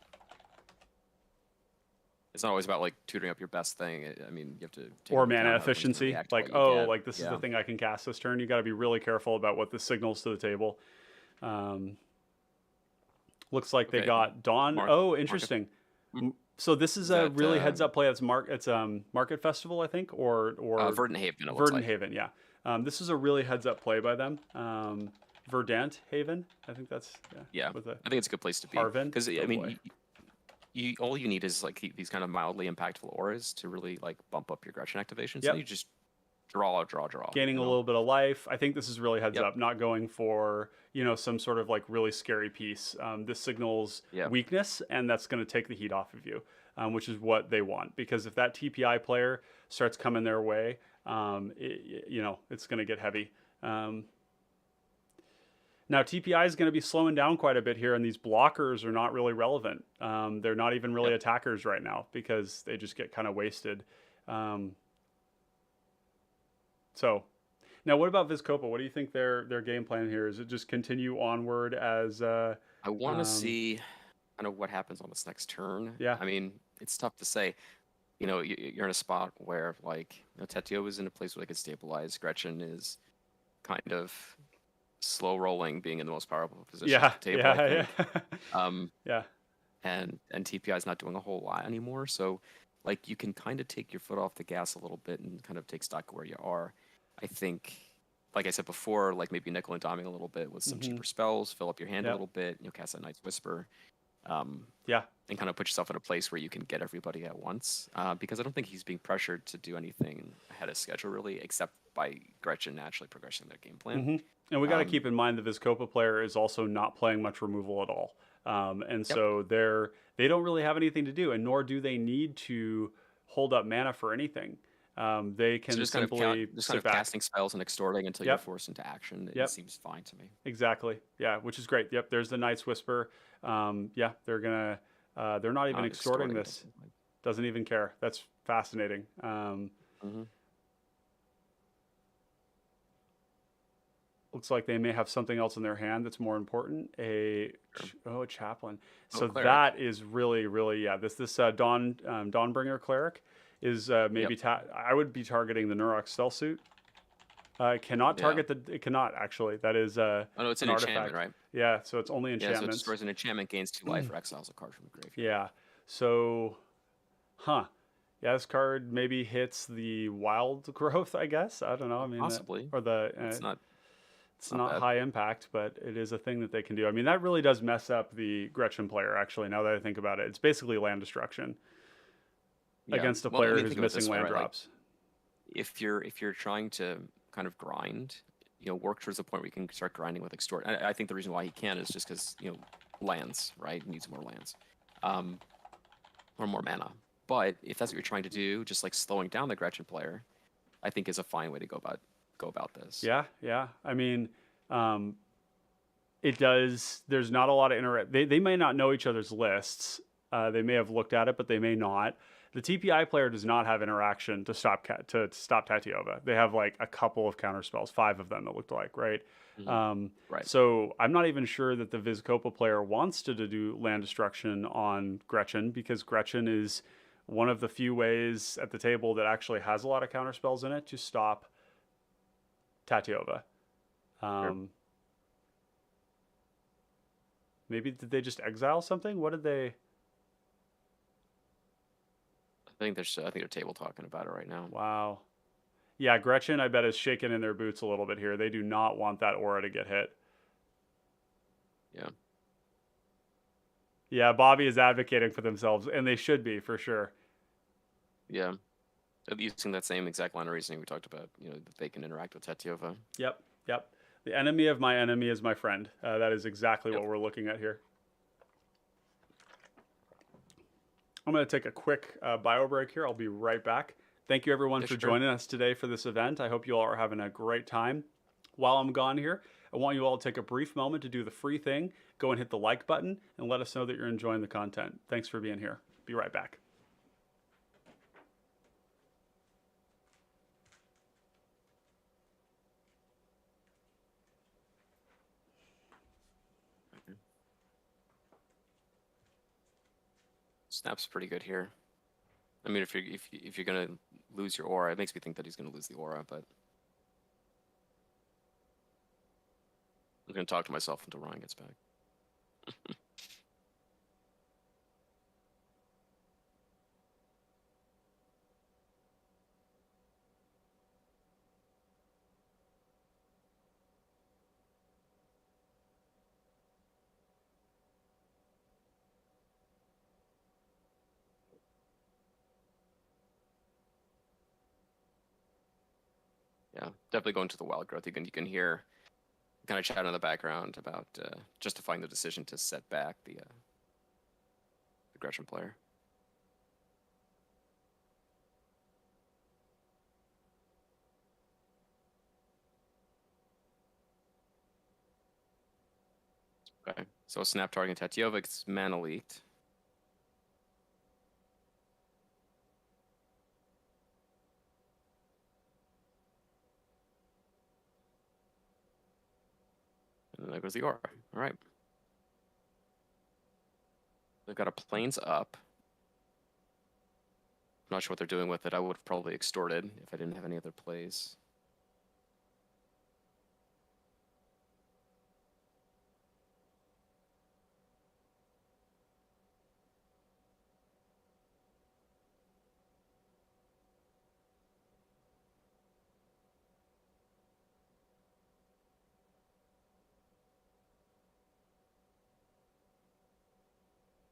It's not always about like tutoring up your best thing. I mean, you have to take Or into account mana how everyone's gonna efficiency. react to Like, what you oh, get. like this is the Yeah. thing I can cast this turn. You got to be really careful about what this signals to the table. Um, Looks like they Okay. got Dawn. Mark. Oh, Market. interesting. Mm. So this is Is a that really heads up play. It's Market Festival, I think, or Verdant Haven? It looks Verdant like. Haven. Yeah, this is a really heads up play by them. Verdant Haven, I think that's Yeah. with a I think it's a good place to be Harvin. because Oh I boy. mean, you all you need is like these kind of mildly impactful auras to really like bump up your Gretchen activations. Yep. And you just draw. Gaining you a know? little bit of life. I think this is really heads Yep. up, not going for some sort of like really scary piece. This signals Yeah. weakness, and that's going to take the heat off of you, which is what they want. Because if that TPI player starts coming their way, it's going to get heavy. Now TPI is going to be slowing down quite a bit here, and these blockers are not really relevant. They're not even really Yep. attackers right now because they just get kind of wasted. So, now what about Vizcopa? What do you think their game plan here? Is it just continue onward as I want to um, see kind of what happens on this next turn. yeah, I mean, it's tough to say. You're in a spot where like Tetio is in a place where they could stabilize. Gretchen is kind of slow rolling, being in the most powerful position yeah, at the table, I yeah, think. yeah, Um, yeah, and TPI is not doing a whole lot anymore. So like you can kind of take your foot off the gas a little bit and kind of take stock where you are. I think, like I said before, like maybe nickel and diming a little bit with some mm-hmm. cheaper spells, fill up your hand a Yep. little bit, cast that Night's Whisper, Yeah, and kind of put yourself in a place where you can get everybody at once. Because I don't think he's being pressured to do anything ahead of schedule really, except by Gretchen naturally progressing their game plan. mm-hmm. And we got to Um, keep in mind the Vizcopa player is also not playing much removal at all, and Yep. so they don't really have anything to do, and nor do they need to hold up mana for anything. They So can simply just kind sit of back. casting spells and extorting until you're Yep. forced into action. It Yep. seems fine to me. Exactly. Yeah, which is great. Yep. There's the Night's Whisper. Yeah, they're not even Not extorting extorting. this. Doesn't even care. That's fascinating. Mm-hmm. Looks like they may have something else in their hand that's more important. A chaplain. Oh, So cleric. that is really, really This Dawnbringer cleric is maybe I would be targeting the Nurox Stealth suit. It cannot Yeah. target It cannot actually. That is Oh no, it's an an artifact. enchantment, right? Yeah. So it's only Yeah, so it enchantments. destroys an enchantment, gains 2 life, or exiles a card from the graveyard. Yeah. So, yeah, this card maybe hits the wild growth, I guess. I don't know. I mean, Possibly. or the It's not not bad. high impact, but it is a thing that they can do. I mean, that really does mess up the Gretchen player. Actually, now that I think about it, it's basically land destruction against a Well, I player mean, who's think of it this missing way, land right? Like, drops. if you're trying to kind of grind, work towards the point where you can start grinding with extort. I think the reason why he can is just because lands, right? He needs more lands, or more mana. But if that's what you're trying to do, just like slowing down the Gretchen player, I think is a fine way to go about this. Yeah, yeah. I mean, it does. There's not a lot of interact. They may not know each other's lists. They may have looked at it, but they may not. The TPI player does not have interaction to stop Tatiova. They have like a couple of counter spells, 5 of them it looked like, right? Right. So I'm not even sure that the Vizcopa player wants to do land destruction on Gretchen because Gretchen is one of the few ways at the table that actually has a lot of counter spells in it to stop Tatiova. Maybe did they just exile something? What did they? I think they're table talking about it right now. Wow. Yeah, Gretchen, I bet, is shaking in their boots a little bit here. They do not want that aura to get hit. Yeah. Yeah, Bobby is advocating for themselves, and they should be, for sure. Yeah. Using that same exact line of reasoning we talked about, that they can interact with Tetiova. Yep, yep. The enemy of my enemy is my friend. That is exactly Yep. what we're looking at here. I'm going to take a quick bio break here. I'll be right back. Thank you, everyone, for joining us today for this event. I hope you all are having a great time. While I'm gone here, I want you all to take a brief moment to do the free thing. Go and hit the like button and let us know that you're enjoying the content. Thanks for being here. Be right back. Snap's pretty good here. I mean, if you're gonna lose your aura, it makes me think that he's gonna lose the aura, but I'm gonna talk to myself until Ryan gets back. Yeah, definitely going to the wild growth. You can hear kind of chat in the background about justifying the decision to set back the Gretchen player. Okay, so snap targeting Tetiova gets mana leaked. And then there goes the aura. All right. They've got a planes up. I'm not sure what they're doing with it. I would have probably extorted if I didn't have any other plays.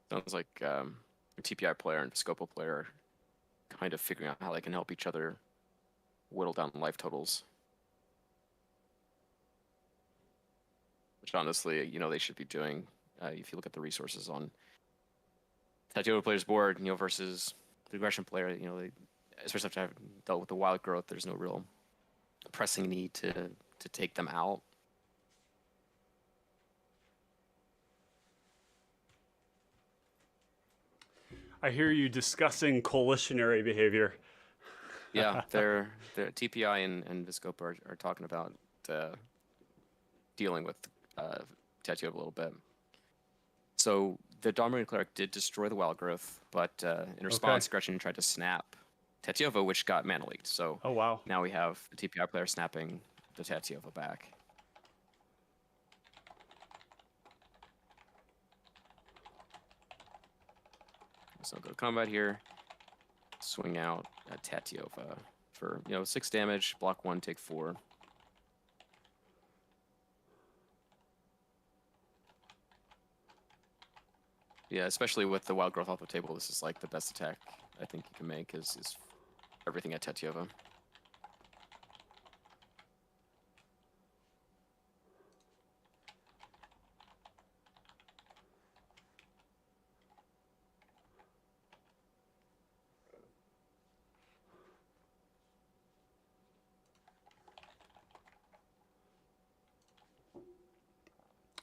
Sounds like a TPI player and Scopo player kind of figuring out how they can help each other whittle down life totals. Which honestly, they should be doing. If you look at the resources on Tatiova player's board, versus the aggression player, they, especially after having dealt with the wild growth, there's no real pressing need to take them out. I hear you discussing coalitionary behavior. Yeah, they're TPI and Viscopa are talking about dealing with Tetiova a little bit. So the Dominating Cleric did destroy the wild growth, but in response, Gretchen tried to snap Tetiova, which got mana leaked. So oh wow! Now we have the TPI player snapping the Tetiova back. So go to combat here, swing out at Tetiova for 6 damage, block 1, take 4. Yeah, especially with the wild growth off the table, this is like the best attack I think you can make is everything at Tetiova.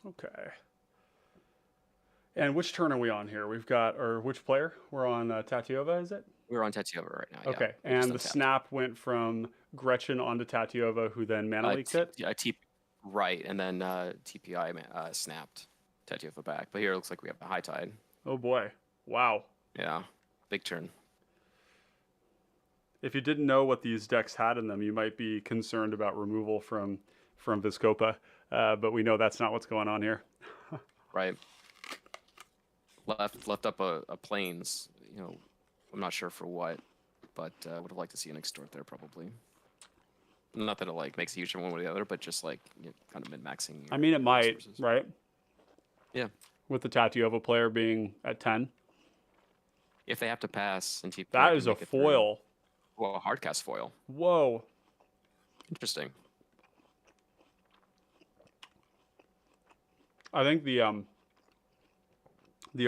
Okay. And which turn are we on here? We've got, or which player? We're on Tatiova, is it? We're on Tetiova right now. Okay. Yeah, And the snap went from Gretchen onto Tatiova, who then mana leaked it? Right, and then TPI snapped Tetiova back. But here it looks like we have a high tide. Oh boy. Wow. Yeah, big turn. If you didn't know what these decks had in them, you might be concerned about removal from Viscopa, but we know that's not what's going on here. Right. Left up a plains, I'm not sure for what, but would have liked to see an extort there probably. Not that it like makes a huge one way or the other, but just like kind of min-maxing. I mean, it might, resources. right? Yeah. With the Tatiova player being at 10. If they have to pass and TPI That can is a make it through. foil. Well, a hardcast foil. Whoa. Interesting. I think the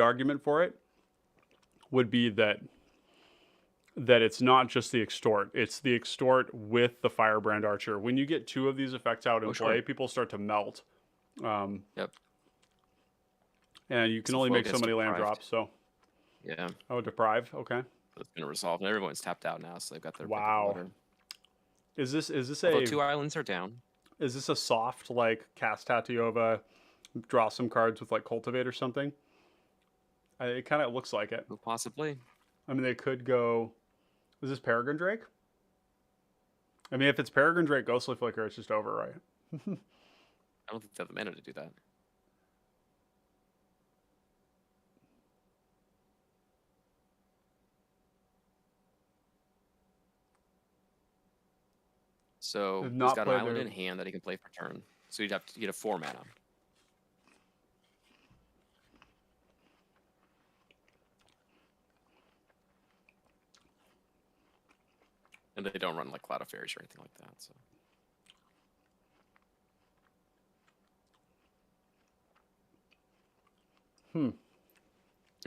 argument for it would be that it's not just the extort, it's the extort with the Firebrand Archer. When you get 2 of these effects out in play, people start to melt. Yep. And you can only make so many land drops, so. Yeah. Oh, deprive, okay. So it's gonna resolve, and everyone's tapped out now, so they've got their wow. Is this Although 2 islands are down. Is this a soft like cast Tatiova, draw some cards with like Cultivate or something? It kind of looks like it. Possibly. I mean, they could go. Is this Peregrine Drake? I mean, if it's Peregrine Drake Ghostly Flicker, it's just over, right? I don't think they have the mana to do that. So he's got an island in hand that he can play for turn. So you'd have 4 mana. And they don't run like Cloud of Fairies or anything like that. So.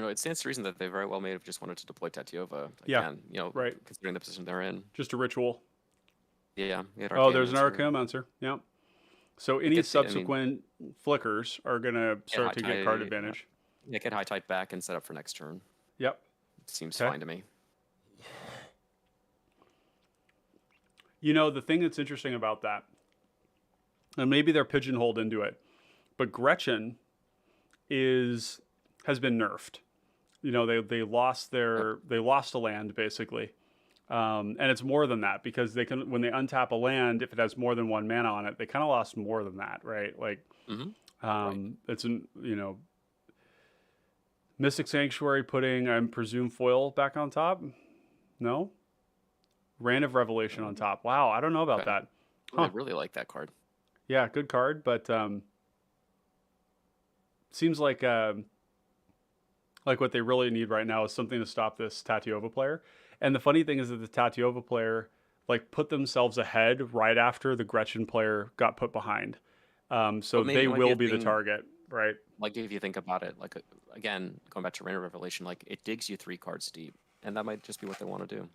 It stands to reason that they very well may have just wanted to deploy Tatiova again. Right. Considering the position they're in. Just a ritual. Yeah. Oh, there's an Archaeomancer. Yeah. So any subsequent flickers are gonna start to get card advantage. Yeah, get High Tide back and set up for next turn. Yep. Seems fine to me. The thing that's interesting about that, and maybe they're pigeonholed into it, but Gretchen has been nerfed. They lost they lost a land basically, and it's more than that because they can, when they untap a land, if it has more than 1 mana on it, they kind of lost more than that, right? Like, it's Mystic Sanctuary putting, I presume, foil back on top. No. Rain of Revelation on top. Wow, I don't know about that. Huh. I really like that card. Yeah, good card, but seems like what they really need right now is something to stop this Tatiova player. And the funny thing is that the Tatiova player like put themselves ahead right after the Gretchen player got put behind. So they will be the target, right? Like if you think about it, like again, going back to Rain of Revelation, like it digs you 3 cards deep, and that might just be what they want to do.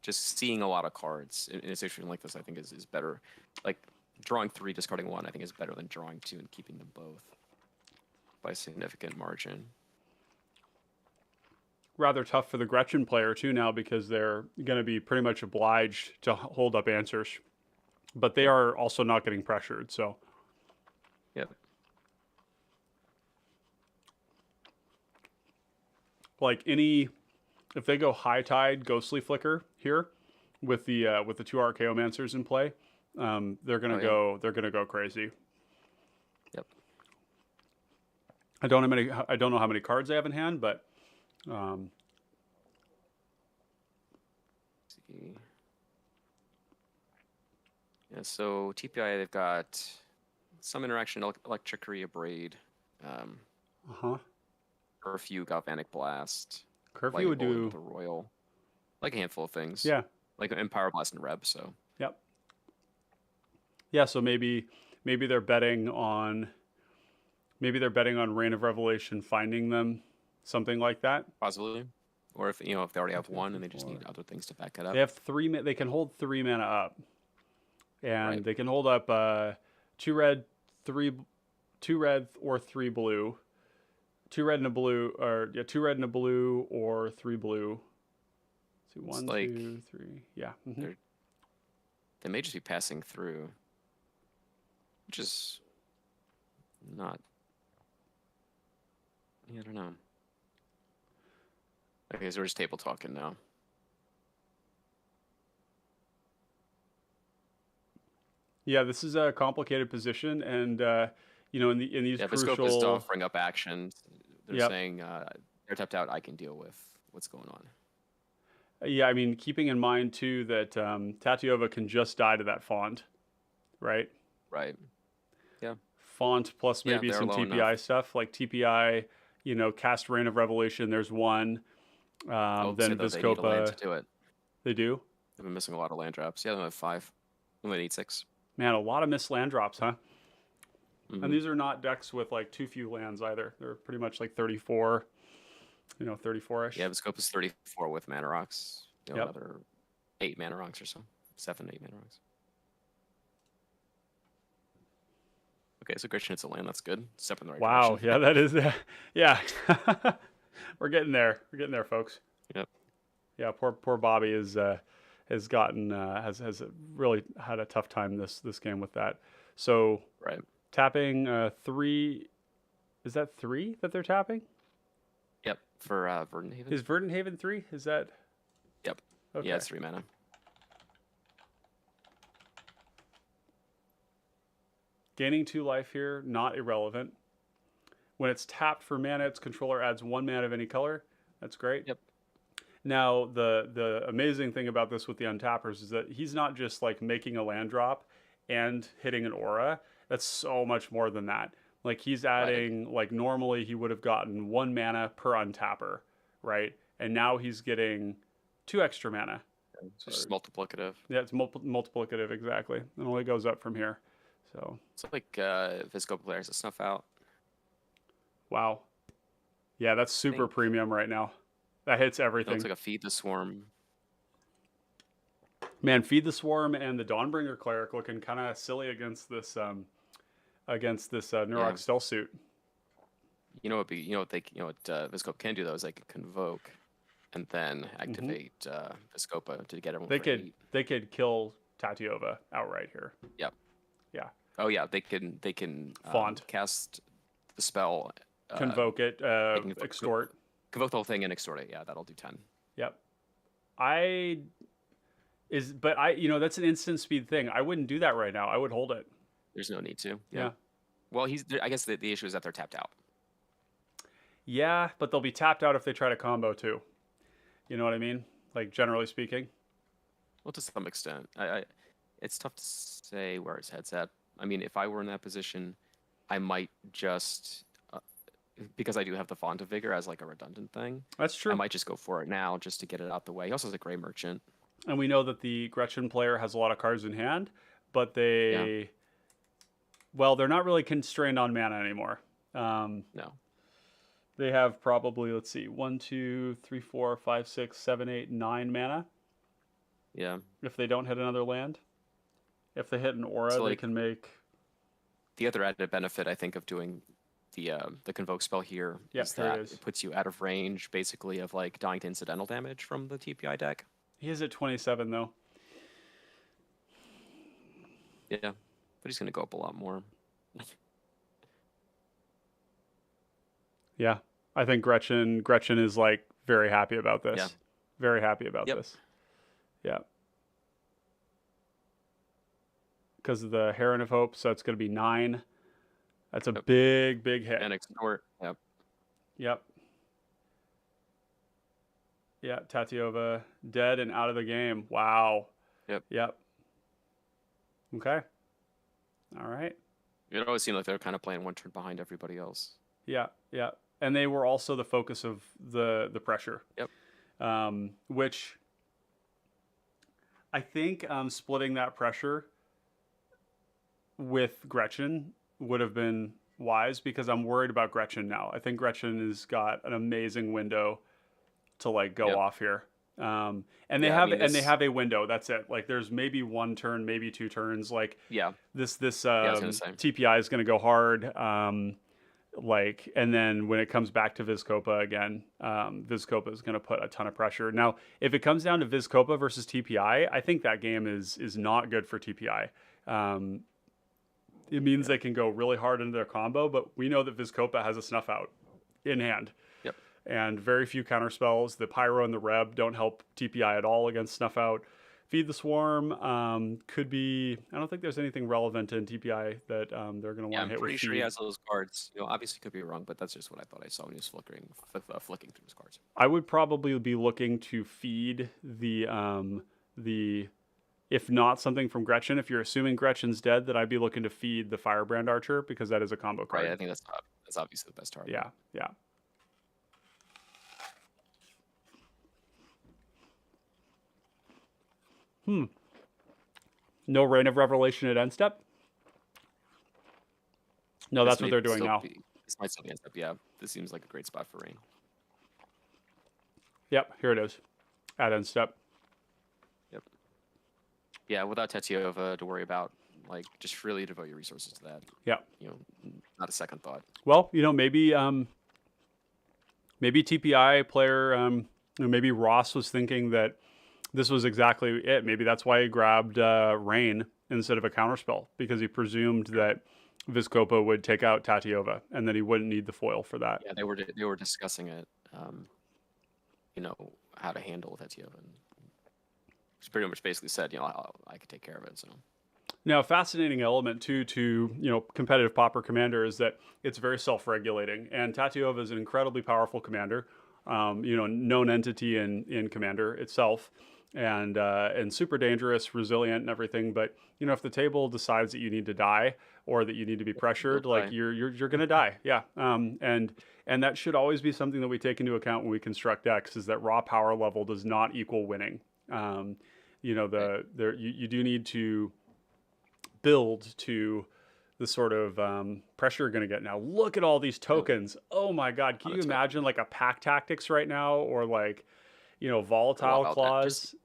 Just seeing a lot of cards in a situation like this, I think, is better. Like, drawing 3, discarding 1, I think is better than drawing 2 and keeping them both by a significant margin. Rather tough for the Gretchen player, too, now, because they're going to be pretty much obliged to hold up answers. But they are also not getting pressured, so. Yep. Like, if they go High Tide, Ghostly Flicker here with the 2 Archaeomancers in play, they're gonna go crazy. Yep. I don't know how many cards they have in hand, but see. Yeah, so TPI, they've got some interaction, Electricity, Abrade, Curfew, Galvanic Blast. Curfew would do the Royal, like a handful of things. Yeah, like Empower Blast and Reb. So yep. Yeah, so maybe they're betting on Rain of Revelation finding them, something like that. Possibly, or if they already have 1 and they just need other things to back it up. They have 3. They can hold 3 mana up, and they can hold up 2 red, 2 red or 3 blue. 2 red and a blue, or 2 red and a blue, or 3 blue. Let's see, 1, 2, 3. Yeah. They may just be passing through, which is not. I don't know. Okay, so we're just table talking now. Yeah, this is a complicated position, and in these crucial. Viscopa's offering up actions. They're saying they're tapped out. I can deal with what's going on. Yeah, I mean, keeping in mind too that Tatiova can just die to that font, right? Right. Yeah. Font plus Yeah, maybe they're some low TPI enough. stuff like TPI, cast Rain of Revelation. There's one. I will say Then though they need a land Vizkopa, to do it. they do. They've been missing a lot of land drops. Yeah, they only have 5. They only need 6. Man, a lot of missed land drops, huh? And Mm-hmm. these are not decks with like too few lands either. They're pretty much like 34, 34-ish. Yeah, Viscope is 34 with mana rocks. Yep. Another 8 mana rocks or so. 7, 8 mana rocks. Okay, so Gretchen hits a land. That's good. Step in the right Wow. direction. Yeah, that is. Yeah. We're getting there. We're getting there, folks. Yep. Yeah. Poor Bobby is has gotten has really had a tough time this game with that. So Right. tapping 3. Is that 3 that they're tapping? Yep. For Verdant Haven. Is Verdant Haven 3? Is that? Yep. Okay. Yeah, it's 3 mana. Gaining 2 life here, not irrelevant. When it's tapped for mana, its controller adds 1 mana of any color. That's great. Yep. Now, the amazing thing about this with the untappers is that he's not just like making a land drop and hitting an aura. That's so much more than that. Like he's adding, like normally he would have gotten 1 mana per untapper, right? And now he's getting 2 extra mana. It's just multiplicative. Yeah, it's multiplicative, exactly. It only goes up from here. So It's like Viscope players to snuff out. wow. Yeah, that's super premium right now. That hits everything. It's like a Feed the Swarm. Man, Feed the Swarm and the Dawnbringer Cleric looking kind of silly against this Nurok stealth suit. What Viscope can do though is they can convoke and then activate Viscopa to get everyone. They could kill Tatiova outright here. Yep. Yeah. Oh yeah, they can Font. Cast the spell. Convoke it. Extort. Convoke the whole thing and extort it. Yeah, that'll do 10. Yep. That's an instant speed thing. I wouldn't do that right now. I would hold it. There's no need to. Yeah. Well, I guess the issue is that they're tapped out. Yeah, but they'll be tapped out if they try to combo too. You know what I mean? Like generally speaking. Well, to some extent, it's tough to say where his head's at. I mean, if I were in that position, I might just because I do have the Font of Vigor as like a redundant thing. That's true. I might just go for it now just to get it out the way. He also has a Gray Merchant. And we know that the Gretchen player has a lot of cards in hand, but they're not really constrained on mana anymore. No. They have probably, let's see, 1, 2, 3, 4, 5, 6, 7, 8, 9 mana. Yeah. If they don't hit another land. If they hit an aura, they can make... The other added benefit, I think, of doing the Convoke spell here is that it puts you out of range, basically, of like dying to incidental damage from the TPI deck. He is at 27, though. Yeah, but he's going to go up a lot more. Yeah, I think Gretchen is like very happy about this. Yeah. Very happy about this. Yeah. Because of the Heron of Hope, so it's going to be 9. That's a big hit. And extort. Yep. Yep. Yeah, Tatiova dead and out of the game. Wow. Yep. Okay. All right. It always seemed like they were kind of playing one turn behind everybody else. Yeah. And they were also the focus of the pressure. Yep. Which I think splitting that pressure with Gretchen would have been wise because I'm worried about Gretchen now. I think Gretchen has got an amazing window to like go off here. And they have a window. That's it. Like there's maybe 1 turn, maybe 2 turns. Like this TPI is going to go hard. And then when it comes back to Vizkopa again, Vizkopa is going to put a ton of pressure. Now, if it comes down to Vizkopa versus TPI, I think that game is not good for TPI. It means they can go really hard into their combo, but we know that Vizkopa has a snuff out in hand. And very few counter spells. The Pyro and the Reb don't help TPI at all against snuff out. Feed the Swarm could be. I don't think there's anything relevant in TPI that they're going to Yeah, want to I'm hit with pretty sure he feed. has those cards. Obviously could be wrong, but that's just what I thought I saw when he was flicking through his cards. I would probably be looking to feed the if not something from Gretchen. If you're assuming Gretchen's dead, then I'd be looking to feed the Firebrand Archer because that is a combo card. Right, I think that's obviously the best target. Yeah, yeah. No Reign of Revelation at end step? No, that's what they're doing now. This might still be end step, yeah. This seems like a great spot for Rain. Yep, here it is. At end step. Yep. Yeah, without Tetiova to worry about, like, just really devote your resources to that. Yeah. Not a second thought. Well, maybe TPI player, maybe Ross was thinking that this was exactly it. Maybe that's why he grabbed Rain instead of a counterspell, because he presumed that Vizkopa would take out Tatiova and that he wouldn't need the foil for that. Yeah, they were discussing it, how to handle Tetiova. Just pretty much basically said, I could take care of it. So now, a fascinating element to competitive Pauper Commander is that it's very self-regulating, and Tatiova is an incredibly powerful commander, known entity in Commander itself, and super dangerous, resilient, and everything. But if the table decides that you need to die or that you need to be pressured, like you're gonna die. Yeah. And that should always be something that we take into account when we construct decks, is that raw power level does not equal winning. You do need to build to the sort of pressure you're going to get. Now look at all these tokens. Oh my God. Can you imagine like a Pack Tactics right now, or like, Volatile Claws?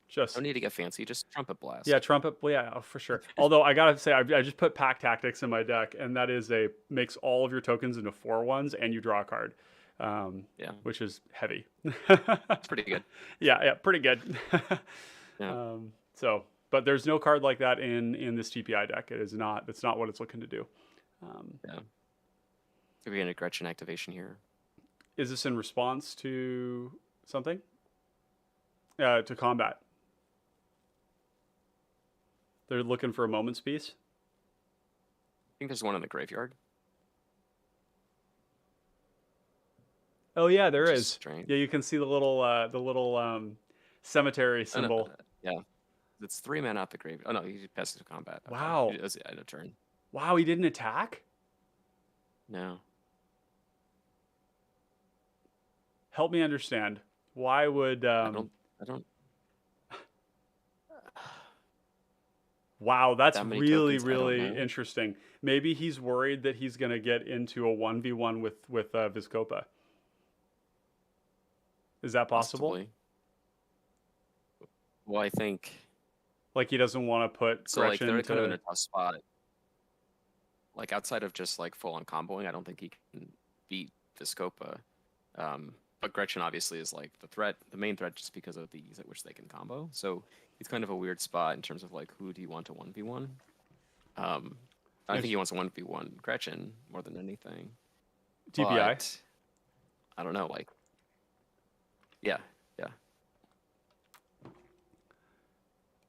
Just don't need to get fancy. Just Trumpet Blast. Yeah, Trumpet. Yeah, for sure. Although I gotta say, I just put Pack Tactics in my deck, and that is makes all of your tokens into 4/1s, and you draw a card. Which is heavy. It's pretty good. Yeah, pretty good. Yeah. But there's no card like that in this TPI deck. It is not. That's not what it's looking to do. Could be an Gretchen activation here. Is this in response to something? To combat. They're looking for a moment's peace. I think there's one in the graveyard. Oh yeah, there is. Strange. Yeah, you can see the little cemetery symbol. Yeah, it's 3 mana out the grave. Oh no, he passed it to combat. Okay. Wow. He does it at a turn. Wow, he didn't attack? No. Help me understand. Why would I don't. Wow, that's that many really tokens, interesting. Maybe he's worried that he's going to get into a 1v1 with Vizkopa. Is that possible? Possibly. Well, I think like he doesn't want to put so. Gretchen Like they're kind of in a tough spot. Like outside of just like full on comboing, I don't think he can beat Vizkopa. But Gretchen obviously is like the main threat, just because of the ease at which they can combo. So he's kind of a weird spot in terms of like, who do you want to 1v1? I think he wants a 1v1 Gretchen more than anything. TPI? But I don't know, like, yeah.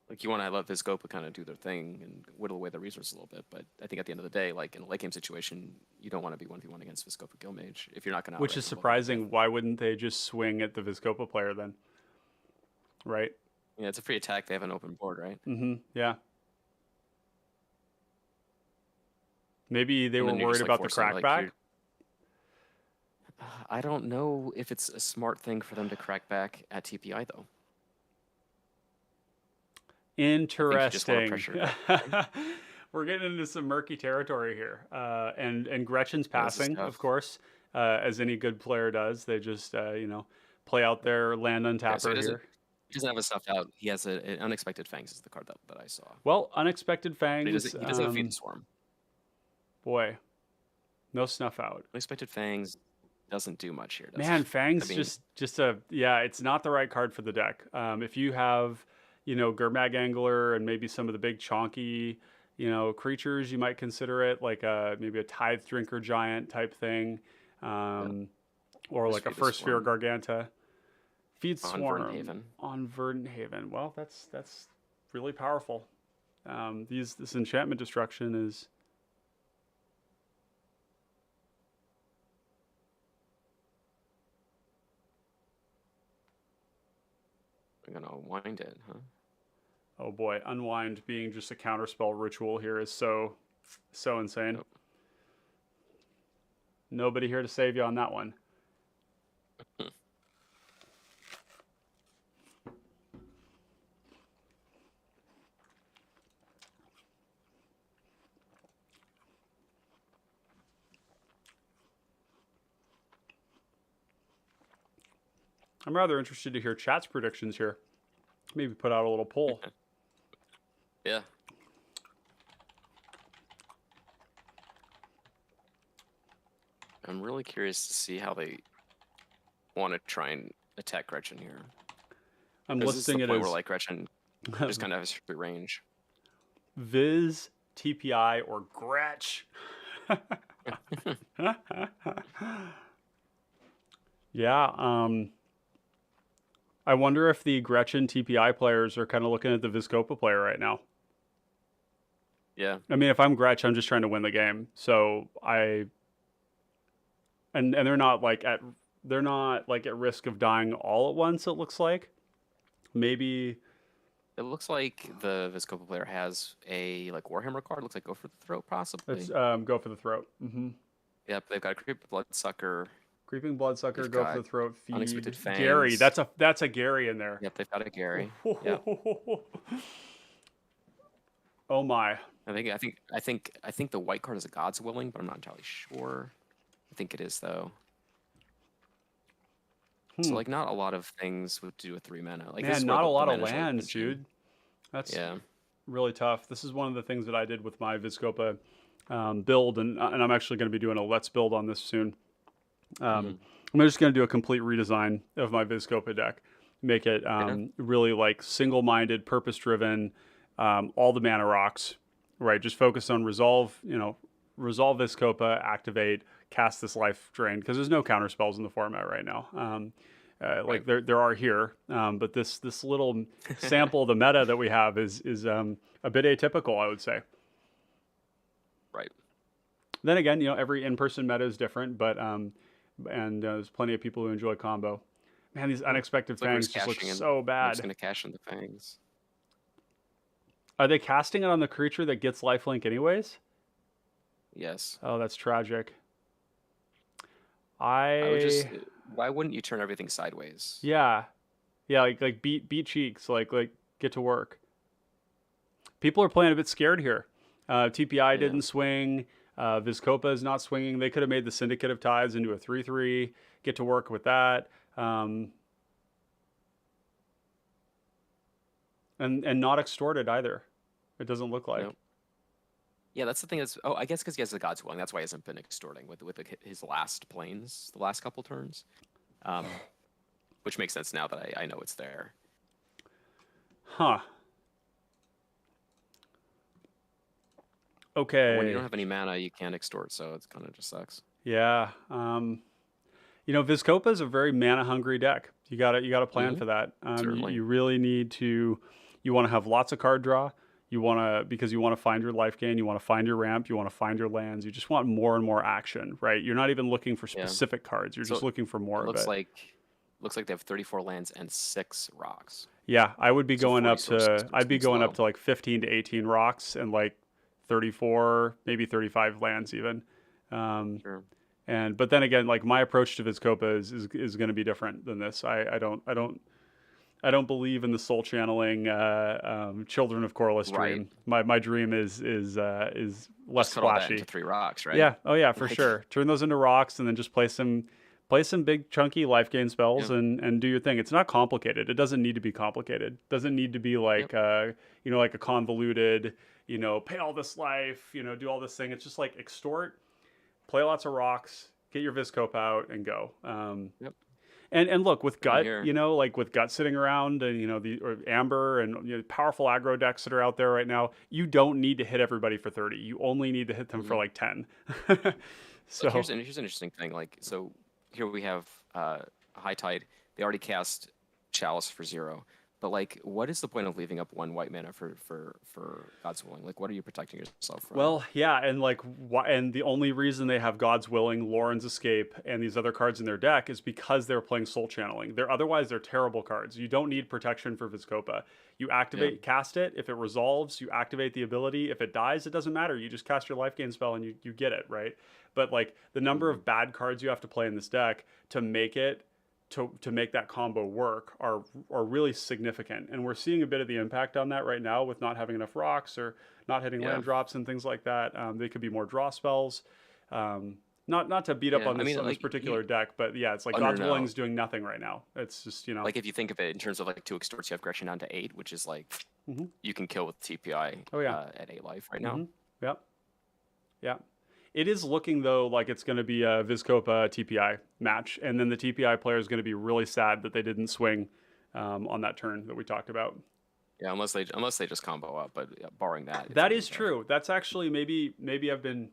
Like you want to let Vizkopa kind of do their thing and whittle away the resources a little bit, but I think at the end of the day, like in a late game situation, you don't want to be 1v1 against Vizkopa Guildmage if you're not going to. Which is surprising. Why wouldn't they just swing at the Vizkopa player then? Right? Yeah, it's a free attack. They have an open board, right? Mm-hmm. Yeah. Maybe they were worried about the crackback. I don't know if it's a smart thing for them to crack back at TPI though. Interesting. We're getting into some murky territory here. And Gretchen's passing, of course, as any good player does. They just play out their land untapper here. He doesn't have a stuffed out. He has an Unexpected Fangs is the card that I saw. Well, Unexpected Fangs. He doesn't have Feed the Swarm. Boy, no snuff out. Unexpected Fangs doesn't do much here. Man, Fangs it's not the right card for the deck. If you have Gurmag Angler and maybe some of the big chonky, creatures, you might consider it like maybe a Tithe Drinker Giant type thing, or like a First Sphere Garganta. Feed on Verdant Swarm Haven. on Verdant Haven. Well, that's really powerful. This enchantment destruction is. I'm gonna wind it, huh? Oh boy, Unwind being just a counterspell ritual here is so insane. Nope. Nobody here to save you on that one. I'm rather interested to hear chat's predictions here. Maybe put out a little poll. Yeah. I'm really curious to see how they want to try and attack Gretchen here. I'm This is the listing it point as where like Gretchen just kind of has free range. Viz, TPI, or Gretch. Yeah. I wonder if the Gretchen TPI players are kind of looking at the Vizkopa player right now. Yeah. I mean, if I'm Gretch, I'm just trying to win the game. So and they're not like at risk of dying all at once. It looks like maybe It looks like the Vizkopa player has a like Warhammer card. Looks like Go for the Throat, possibly. let's go for the throat. Mm-hmm. Yep, they've got a Creep Bloodsucker. Creeping Bloodsucker, They've go for got the throat. Feed Unexpected Gary. Fangs. That's a Gary in there. Yep, they've got a Gary. Yep. Oh my. I think the white card is a God's Willing, but I'm not entirely sure. I think it is though. So like not a lot of things would do with 3 mana. Like Man, not a lot of lands, dude. That's really tough. This is one of the things that I did with my Vizkopa build, and I'm actually going to be doing a Let's Build on this soon. I'm just going to do a complete redesign of my Vizkopa deck. Make it really like single-minded, purpose-driven, all the mana rocks, right? Just focus on resolve Vizkopa, activate, cast this life drain, because there's no counter spells in the format right now. Like there are here, but this little sample of the meta that we have is a bit atypical, I would say. Right. Then again, every in-person meta is different, but and there's plenty of people who enjoy combo. Man, these unexpected fangs just look so bad. I'm just gonna cash in the fangs. Are they casting it on the creature that gets lifelink anyways? Yes. Oh, that's tragic. I would just. Why wouldn't you turn everything sideways? Yeah, like beat cheeks, like get to work. People are playing a bit scared here. TPI didn't swing. Vizkopa is not swinging. They could have made the Syndicate of Tides into a 3/3. Get to work with that. And not extorted either. It doesn't look like. Nope. Yeah, that's the thing. I guess because he has the God's Willing, that's why he hasn't been extorting with his last planes, the last couple turns. Which makes sense now that I know it's there. Huh. Okay. When you don't have any mana, you can't extort, so it kind of just sucks. Yeah. Vizkopa is a very mana hungry deck. You gotta plan for that. You really need to. You want to have lots of card draw. Because you want to find your life gain, you want to find your ramp, you want to find your lands. You just want more and more action, right? You're not even looking for specific cards. You're just looking for more of it. Looks like they have 34 lands and 6 rocks. Yeah, I would be going up to. I'd be going up to like 15 to 18 rocks and like 34, maybe 35 lands even. Sure. But then again, like my approach to Vizkopa is going to be different than this. I don't believe in the soul channeling Children of Corliss dream. My dream is less put flashy. All that into 3 rocks, right? Yeah. Oh yeah, for sure. Turn those into rocks and then just play some big chunky life gain spells and do your thing. It's not complicated. It doesn't need to be complicated. It doesn't need to be like like a convoluted, pay all this life, do all this thing. It's just like extort, play lots of rocks, get your Vizkopa out and go. And look, with Gut, like with Gut sitting around and, or Amber and powerful aggro decks that are out there right now, you don't need to hit everybody for 30. You only need to hit them for like 10. So here's an interesting thing. Like, so here we have High Tide. They already cast Chalice for 0. But like, what is the point of leaving up 1 white mana for God's Willing? Like, what are you protecting yourself from? Well, yeah, and like, and the only reason they have God's Willing, Lauren's Escape, and these other cards in their deck is because they're playing Soul Channeling. They're terrible cards. You don't need protection for Vizkopa. You Yeah. activate, cast it. If it resolves, you activate the ability. If it dies, it doesn't matter. You just cast your life gain spell and you get it, right? But like the number Mhm. of bad cards you have to play in this deck to make it to make that combo work are really significant, and we're seeing a bit of the impact on that right now with not having enough rocks or not hitting Yeah. land drops and things like that. They could be more draw spells. Not to beat up Yeah. on I mean, this like particular deck, but yeah, it's like oh, no, God's no, Willing no. is doing nothing right now. It's just Like, if you think of it in terms of like 2 extorts, you have Gretchen down to 8, which is like hmm you can kill with TPI oh yeah, at 8 life right hmm now. yep, yeah. It is looking though like it's going to be a Vizkopa TPI match, and then the TPI player is going to be really sad that they didn't swing on that turn that we talked about. Yeah, unless they just combo up, but yeah, barring that, it's That gonna be is tough. true. That's actually maybe I've been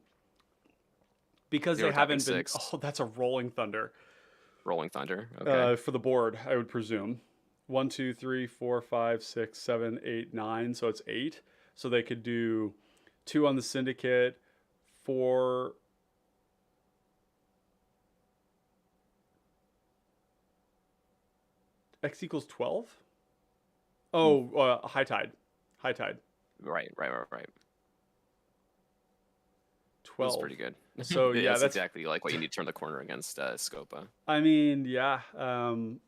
because they Zero tapping haven't been. 6, Oh, that's a Rolling Thunder Rolling Thunder. Okay. for the board. I would presume 1, 2, 3, 4, 5, 6, 7, 8, 9. So it's 8. So they could do 2 on the Syndicate, 4. X equals 12. Oh, high tide, high tide. Right. 12. That's pretty good. So yeah, That's that's. exactly like what you need to turn the corner against Scopa. I mean, yeah. It's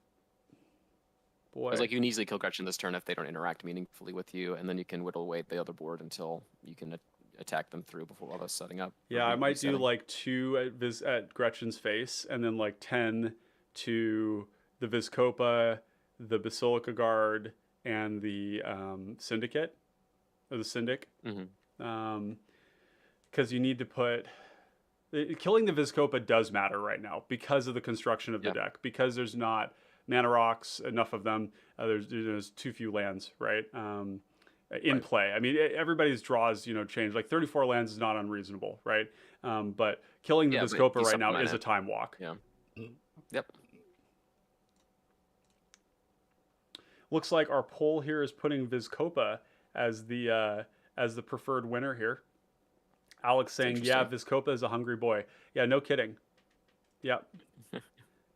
Boy. like you can easily kill Gretchen this turn if they don't interact meaningfully with you, and then you can whittle away the other board until you can attack them through before all those setting up. Yeah, I might do resetting. like 2 at Gretchen's face, and then like 10 to the Vizkopa, the Basilica Guard, and the Syndicate, or the Syndic. Mm-hmm. Because you need to put. Killing the Vizkopa does matter right now because of the construction of the Yeah. deck, because there's not mana rocks, enough of them. There's too few lands, right? In Right. play. I mean, everybody's draws, change. Like 34 lands is not unreasonable, right? But killing the Yeah, but Vizkopa you right now supplement is a it. time walk. Yeah. Yep. Looks like our poll here is putting Vizkopa as the preferred winner here. Alex saying, "Yeah, Vizkopa is a hungry boy." Yeah, no kidding. Yep,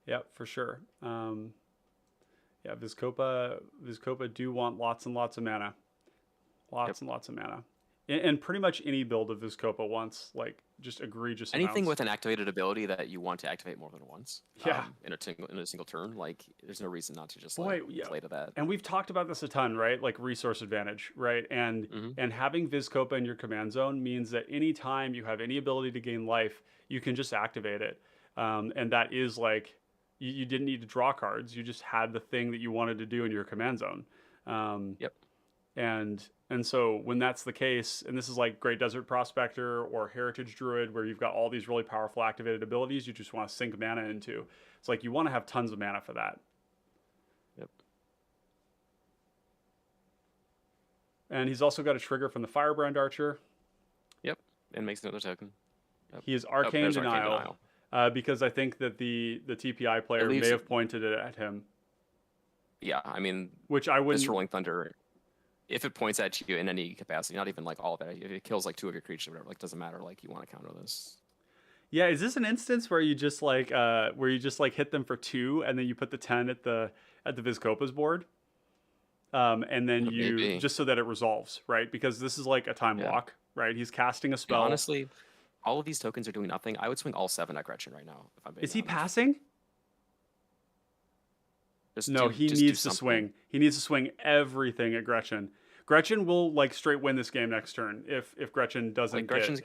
yep, for sure. Yeah, Vizkopa do want lots and lots of mana. Lots and lots of mana. And pretty much any build of Vizkopa wants like just egregious Anything amounts. with an activated ability that you want to activate more than once. Yeah. In a single turn, like there's no reason not to just Boy, like yeah. play to that. And we've talked about this a ton, right? Like resource advantage, right? And Mm-hmm. and having Vizkopa in your command zone means that anytime you have any ability to gain life, you can just activate it. And that is like you didn't need to draw cards. You just had the thing that you wanted to do in your command zone. Yep. And so when that's the case, and this is like Great Desert Prospector or Heritage Druid, where you've got all these really powerful activated abilities you just want to sink mana into. It's like you want to have tons of mana for that. Yep. And he's also got a trigger from the Firebrand Archer. Yep. And makes another token. Yep. He is Arcane there's Denial, because I think that the TPI player may have pointed it at him. Yeah, I mean, which I wouldn't. this Rolling Thunder, if it points at you in any capacity, not even like all of it, if it kills like 2 of your creatures or whatever, like doesn't matter. Like you want to counter this. Yeah, is this an instance where you just like hit them for 2 and then you put the 10 at the Vizkopa's board, and then you Maybe. just so that it resolves, right? Because this is like a time walk, right? He's casting a spell. And honestly, all of these tokens are doing nothing. I would swing all 7 at Gretchen right now. If I'm being Is he honest. passing? He needs to swing. He needs to swing everything at Gretchen. Gretchen will like straight win this game next turn if Gretchen doesn't. Like Gretchen's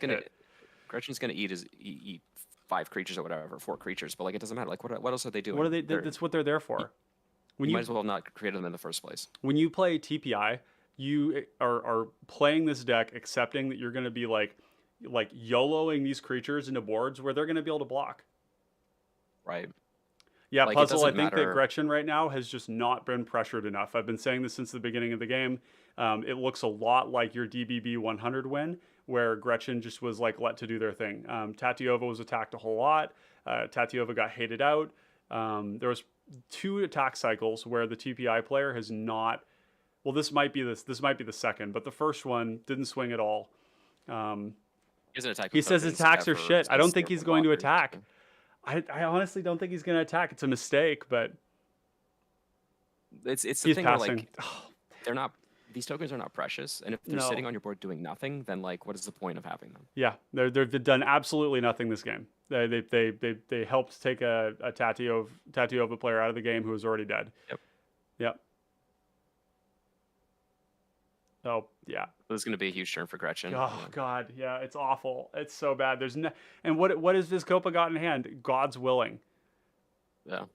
gonna eat 5 creatures or whatever, 4 creatures, but like it doesn't matter. Like what else are they doing? What are they? That's what they're there for. When you might as well not create them in the first place. When you play TPI, you are playing this deck accepting that you're going to be like YOLOing these creatures into boards where they're going to be able to block. Right. Yeah, like, Puzzle, I think that Gretchen right now has just not been pressured enough. I've been saying this since the beginning of the game. It looks a lot like your DBB 100 win, where Gretchen just was like let to do their thing. Tatiova was attacked a whole lot. Tatiova got hated out. There was 2 attack cycles where the TPI player has not. Well, this might be the second, but the first one didn't swing at all. He hasn't attacked He with says tokens attacks are ever shit. I don't since think there he's were going to blockers. attack. I honestly don't think he's going to attack. It's a mistake, but It's the he's thing where passing. like they're not. These tokens are not precious, and if they're No. sitting on your board doing nothing, then like, what is the point of having them? Yeah, they've done absolutely nothing this game. They helped take a Tatiova player out of the game who was already dead. Yep. Yep. Oh yeah. This is going to be a huge turn for Gretchen. Oh God, yeah, it's awful. It's so bad. There's no. And what has Vizkopa got in hand? God's willing. Yeah.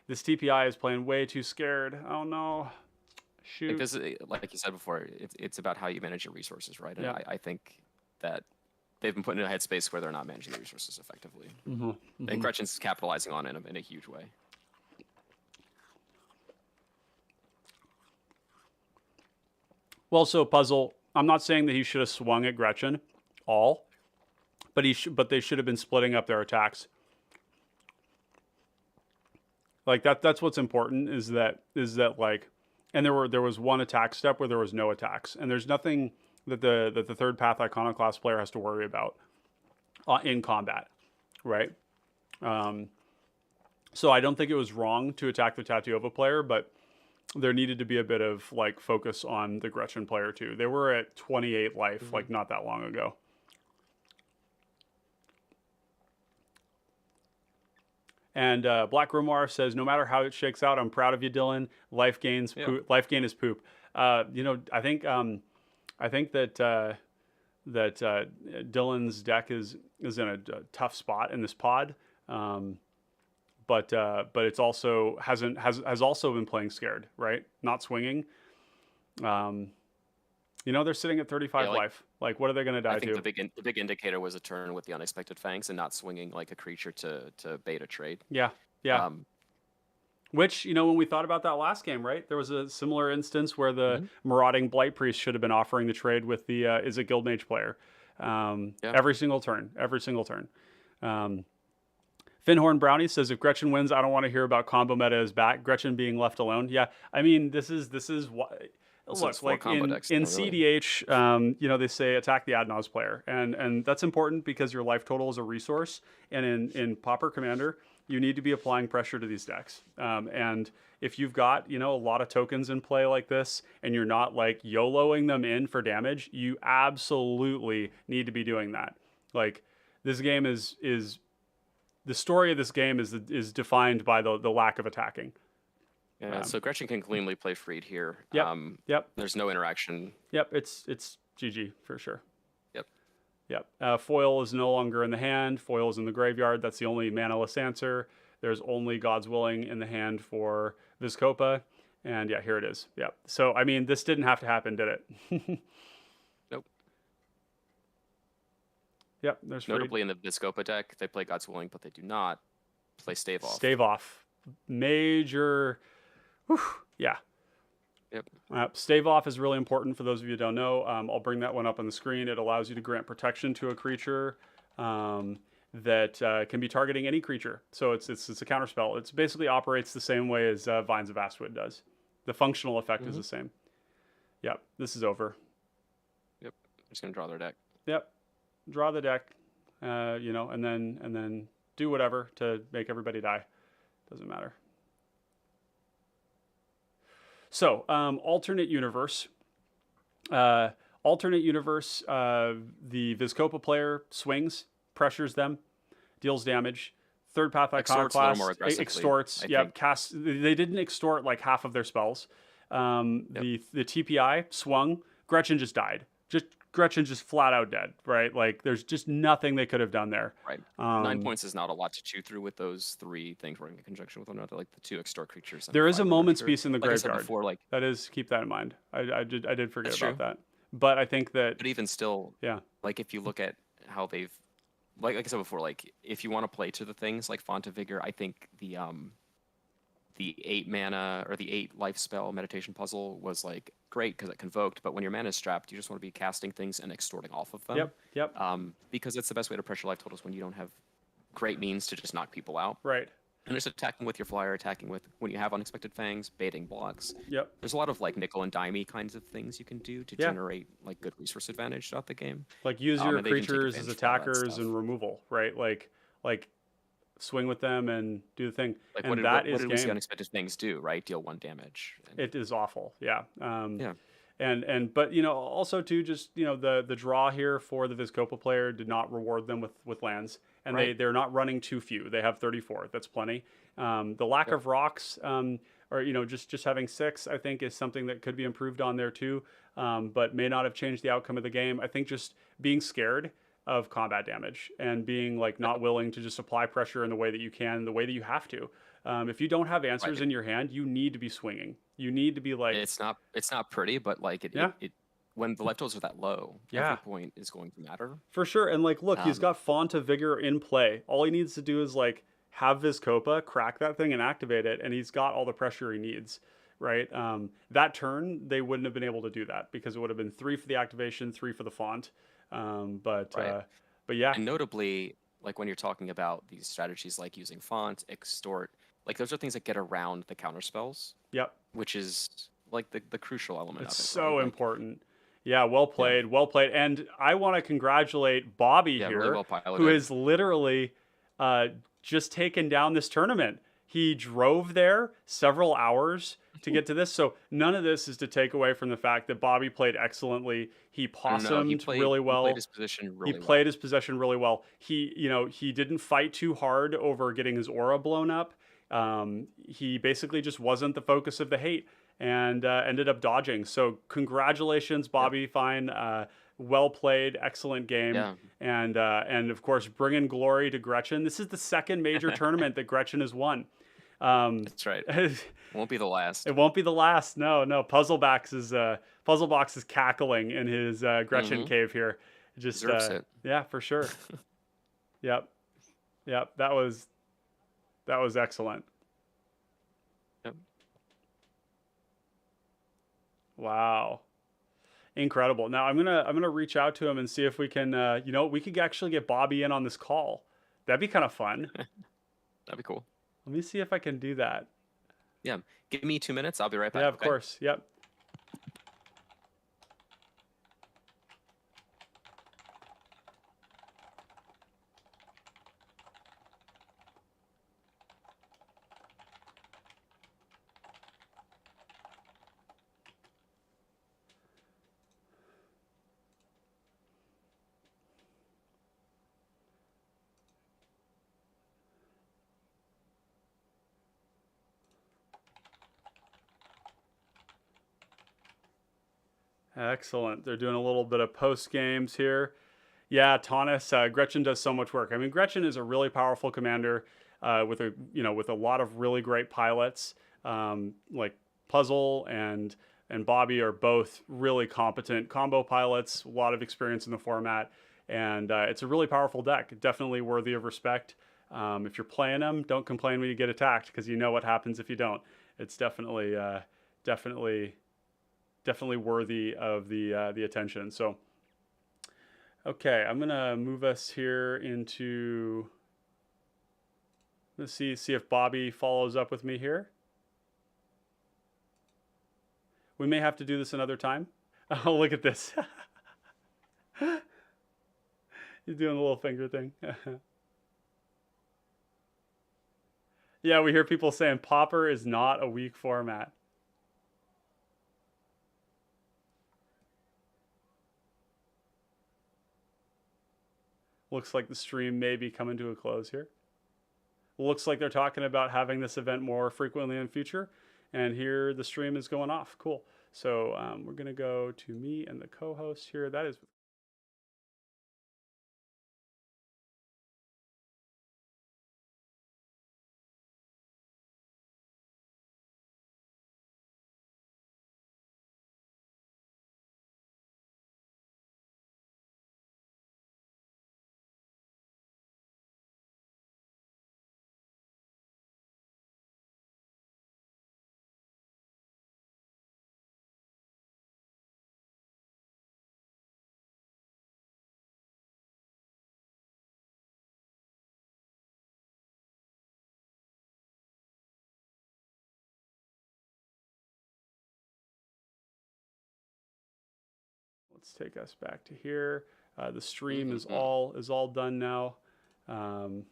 This TPI is playing way too scared. Oh no. Shoot. Because, like you said before, it's about how you manage your resources, right? And Yeah. I think that they've been put in a headspace where they're not managing the resources effectively. And Gretchen's capitalizing on it in a huge way. Well, so Puzzle, I'm not saying that he should have swung at Gretchen all, but they should have been splitting up their attacks. Like that's what's important is that like, and there was one attack step where there was no attacks, and there's nothing that the third path iconoclast player has to worry about in combat, right? So I don't think it was wrong to attack the Tatiova player, but there needed to be a bit of like focus on the Gretchen player too. They were at 28 life like not that long ago. And Black Grimoire says, no matter how it shakes out, I'm proud of you, Dylan. Life gain is poop. I think that Dylan's deck is in a tough spot in this pod, but it's also has also been playing scared, right? Not swinging. They're sitting at 35 life. Like, what are they going to die I think to? the big indicator was a turn with the unexpected fangs and not swinging like a creature to bait a trade. Yeah. Which, when we thought about that last game, right? There was a similar instance where the marauding Blight Priest should have been offering the trade with the is it Guildmage player. Every single turn. Finhorn Brownie says, if Gretchen wins, I don't want to hear about combo meta is back. Gretchen being left alone. Yeah, I mean, this is what. Look, like in CDH, they say attack the ad nos player, and that's important because your life total is a resource. And in Pauper Commander, you need to be applying pressure to these decks. And if you've got a lot of tokens in play like this, and you're not like YOLOing them in for damage, you absolutely need to be doing that. Like this game is the story of this game is defined by the lack of attacking. Yeah, so Gretchen can cleanly play Freed here. Yep. There's no interaction. Yep, it's GG for sure. Yep. Foil is no longer in the hand. Foil is in the graveyard. That's the only mana-less answer. There's only God's Willing in the hand for Vizkopa. And yeah, here it is. Yep. So, I mean, this didn't have to happen, did it? Nope. Yep, there's Notably in the Vizkopa deck, they play God's Willing, but they do not play Stave Off. Stave Off. Major... Whew. Yeah. Yep. Stave Off is really important for those of you who don't know. I'll bring that one up on the screen. It allows you to grant protection to a creature that can be targeting any creature. So it's a counterspell. It basically operates the same way as Vines of Astwood does. The functional effect is the same. Yep. This is over. Yep. I'm just gonna draw their deck. Yep. Draw the deck. And then do whatever to make everybody die. Doesn't matter. So, alternate universe. The Vizkopa player swings, pressures them, deals damage. Third path iconoclast extorts. Yep, casts. They didn't extort like half of their spells. The TPI swung. Gretchen just died. Gretchen just flat out dead, right? Like there's just nothing they could have done there. Right. 9 points is not a lot to chew through with those three things working in conjunction with one another, like the two extort creatures. There is a moment's peace in the graveyard. I said before, that is, keep that in mind. I did forget about that. But I think that. But even still, like if you look at how they've, like I said before, like if you want to play to the things like Font of Vigor, I think the 8 mana or the 8 life spell meditation puzzle was like great because it convoked, but when your mana is strapped, you just want to be casting things and extorting off of them. Yep. Because it's the best way to pressure life totals when you don't have great means to just knock people out. Right. And there's attacking with your flyer, attacking with when you have unexpected fangs, baiting blocks. Yep. There's a lot of like nickel and dimey kinds of things you can do to Yeah. generate like good resource advantage throughout the game. Like use your And they can take creatures as advantage of all that attackers and stuff. removal, right? Like swing with them and do the thing. Like And that what is did we see game. unexpected things do? Right, deal 1 damage. And It is awful. Yeah. yeah, And but also too, just the draw here for the Vizcopa player did not reward them with lands, and right. they're not running too few. They have 34. That's plenty. The lack Yep. of rocks, or just having 6, I think is something that could be improved on there too, but may not have changed the outcome of the game. I think just being scared of combat damage and being like not Yep. willing to just apply pressure in the way that you can, the way that you have to. If you don't have answers Right. in your hand, you need to be swinging. You need to be like, It's not pretty, but like yeah, it when the leftovers are that low, every yeah, point is going to matter. for sure. And like, look, he's Um, got Font of Vigor in play. All he needs to do is like have Vizcopa, crack that thing, and activate it, and he's got all the pressure he needs. Right. That turn, they wouldn't have been able to do that because it would have been 3 for the activation, 3 for the font. Um, but right. uh, but yeah, And notably, like when you're talking about these strategies like using font, extort, like those are things that get around the counter spells, yep. which is like the crucial element It's of it, right? so Like, important. Yeah, well yeah, played, well played. And I want to congratulate Bobby yeah, really here, well who piloted. has literally uh, just taken down this tournament. He drove there several hours to get to this. So none of this is to take away from the fact that Bobby played excellently. He No, possummed really he played well. his position He really played well. his possession really well. He didn't fight too hard over getting his aura blown up. He basically just wasn't the focus of the hate and ended up dodging. So congratulations, Yep. Bobby Fine. Well played, excellent game, Yeah, and of course bringing glory to Gretchen. This is the second major tournament that Gretchen has won. Um, that's right. it Won't be the last. won't be the last. No, no. Puzzlebox is cackling in his Gretchen Mm-hmm. cave here. Just Deserves it. yeah, for sure. Yep, yep. That was excellent. Yep. Wow. Incredible. Now I'm gonna reach out to him and see if we can we could actually get Bobby in on this call. That'd be kind of fun. That'd be cool. Let me see if I can do that. Yeah. Give me 2 minutes. I'll be right Yeah, back. of Okay. course. Yep. Excellent. They're doing a little bit of post games here. Yeah, Taunus, Gretchen does so much work. I mean, Gretchen is a really powerful commander with a lot of really great pilots. Like Puzzle and Bobby are both really competent combo pilots. A lot of experience in the format, and it's a really powerful deck. Definitely worthy of respect. If you're playing them, don't complain when you get attacked because you know what happens if you don't. It's definitely definitely worthy of the attention. So okay, I'm gonna move us here into. Let's see if Bobby follows up with me here. We may have to do this another time. Oh, look at this. He's doing the little finger thing. Yeah, we hear people saying Pauper is not a weak format. Looks like the stream may be coming to a close here. Looks like they're talking about having this event more frequently in the future. And here the stream is going off. Cool. So we're going to go to me and the co-host here. That is let's take us back to here. The stream is Mm-hmm. all done now. And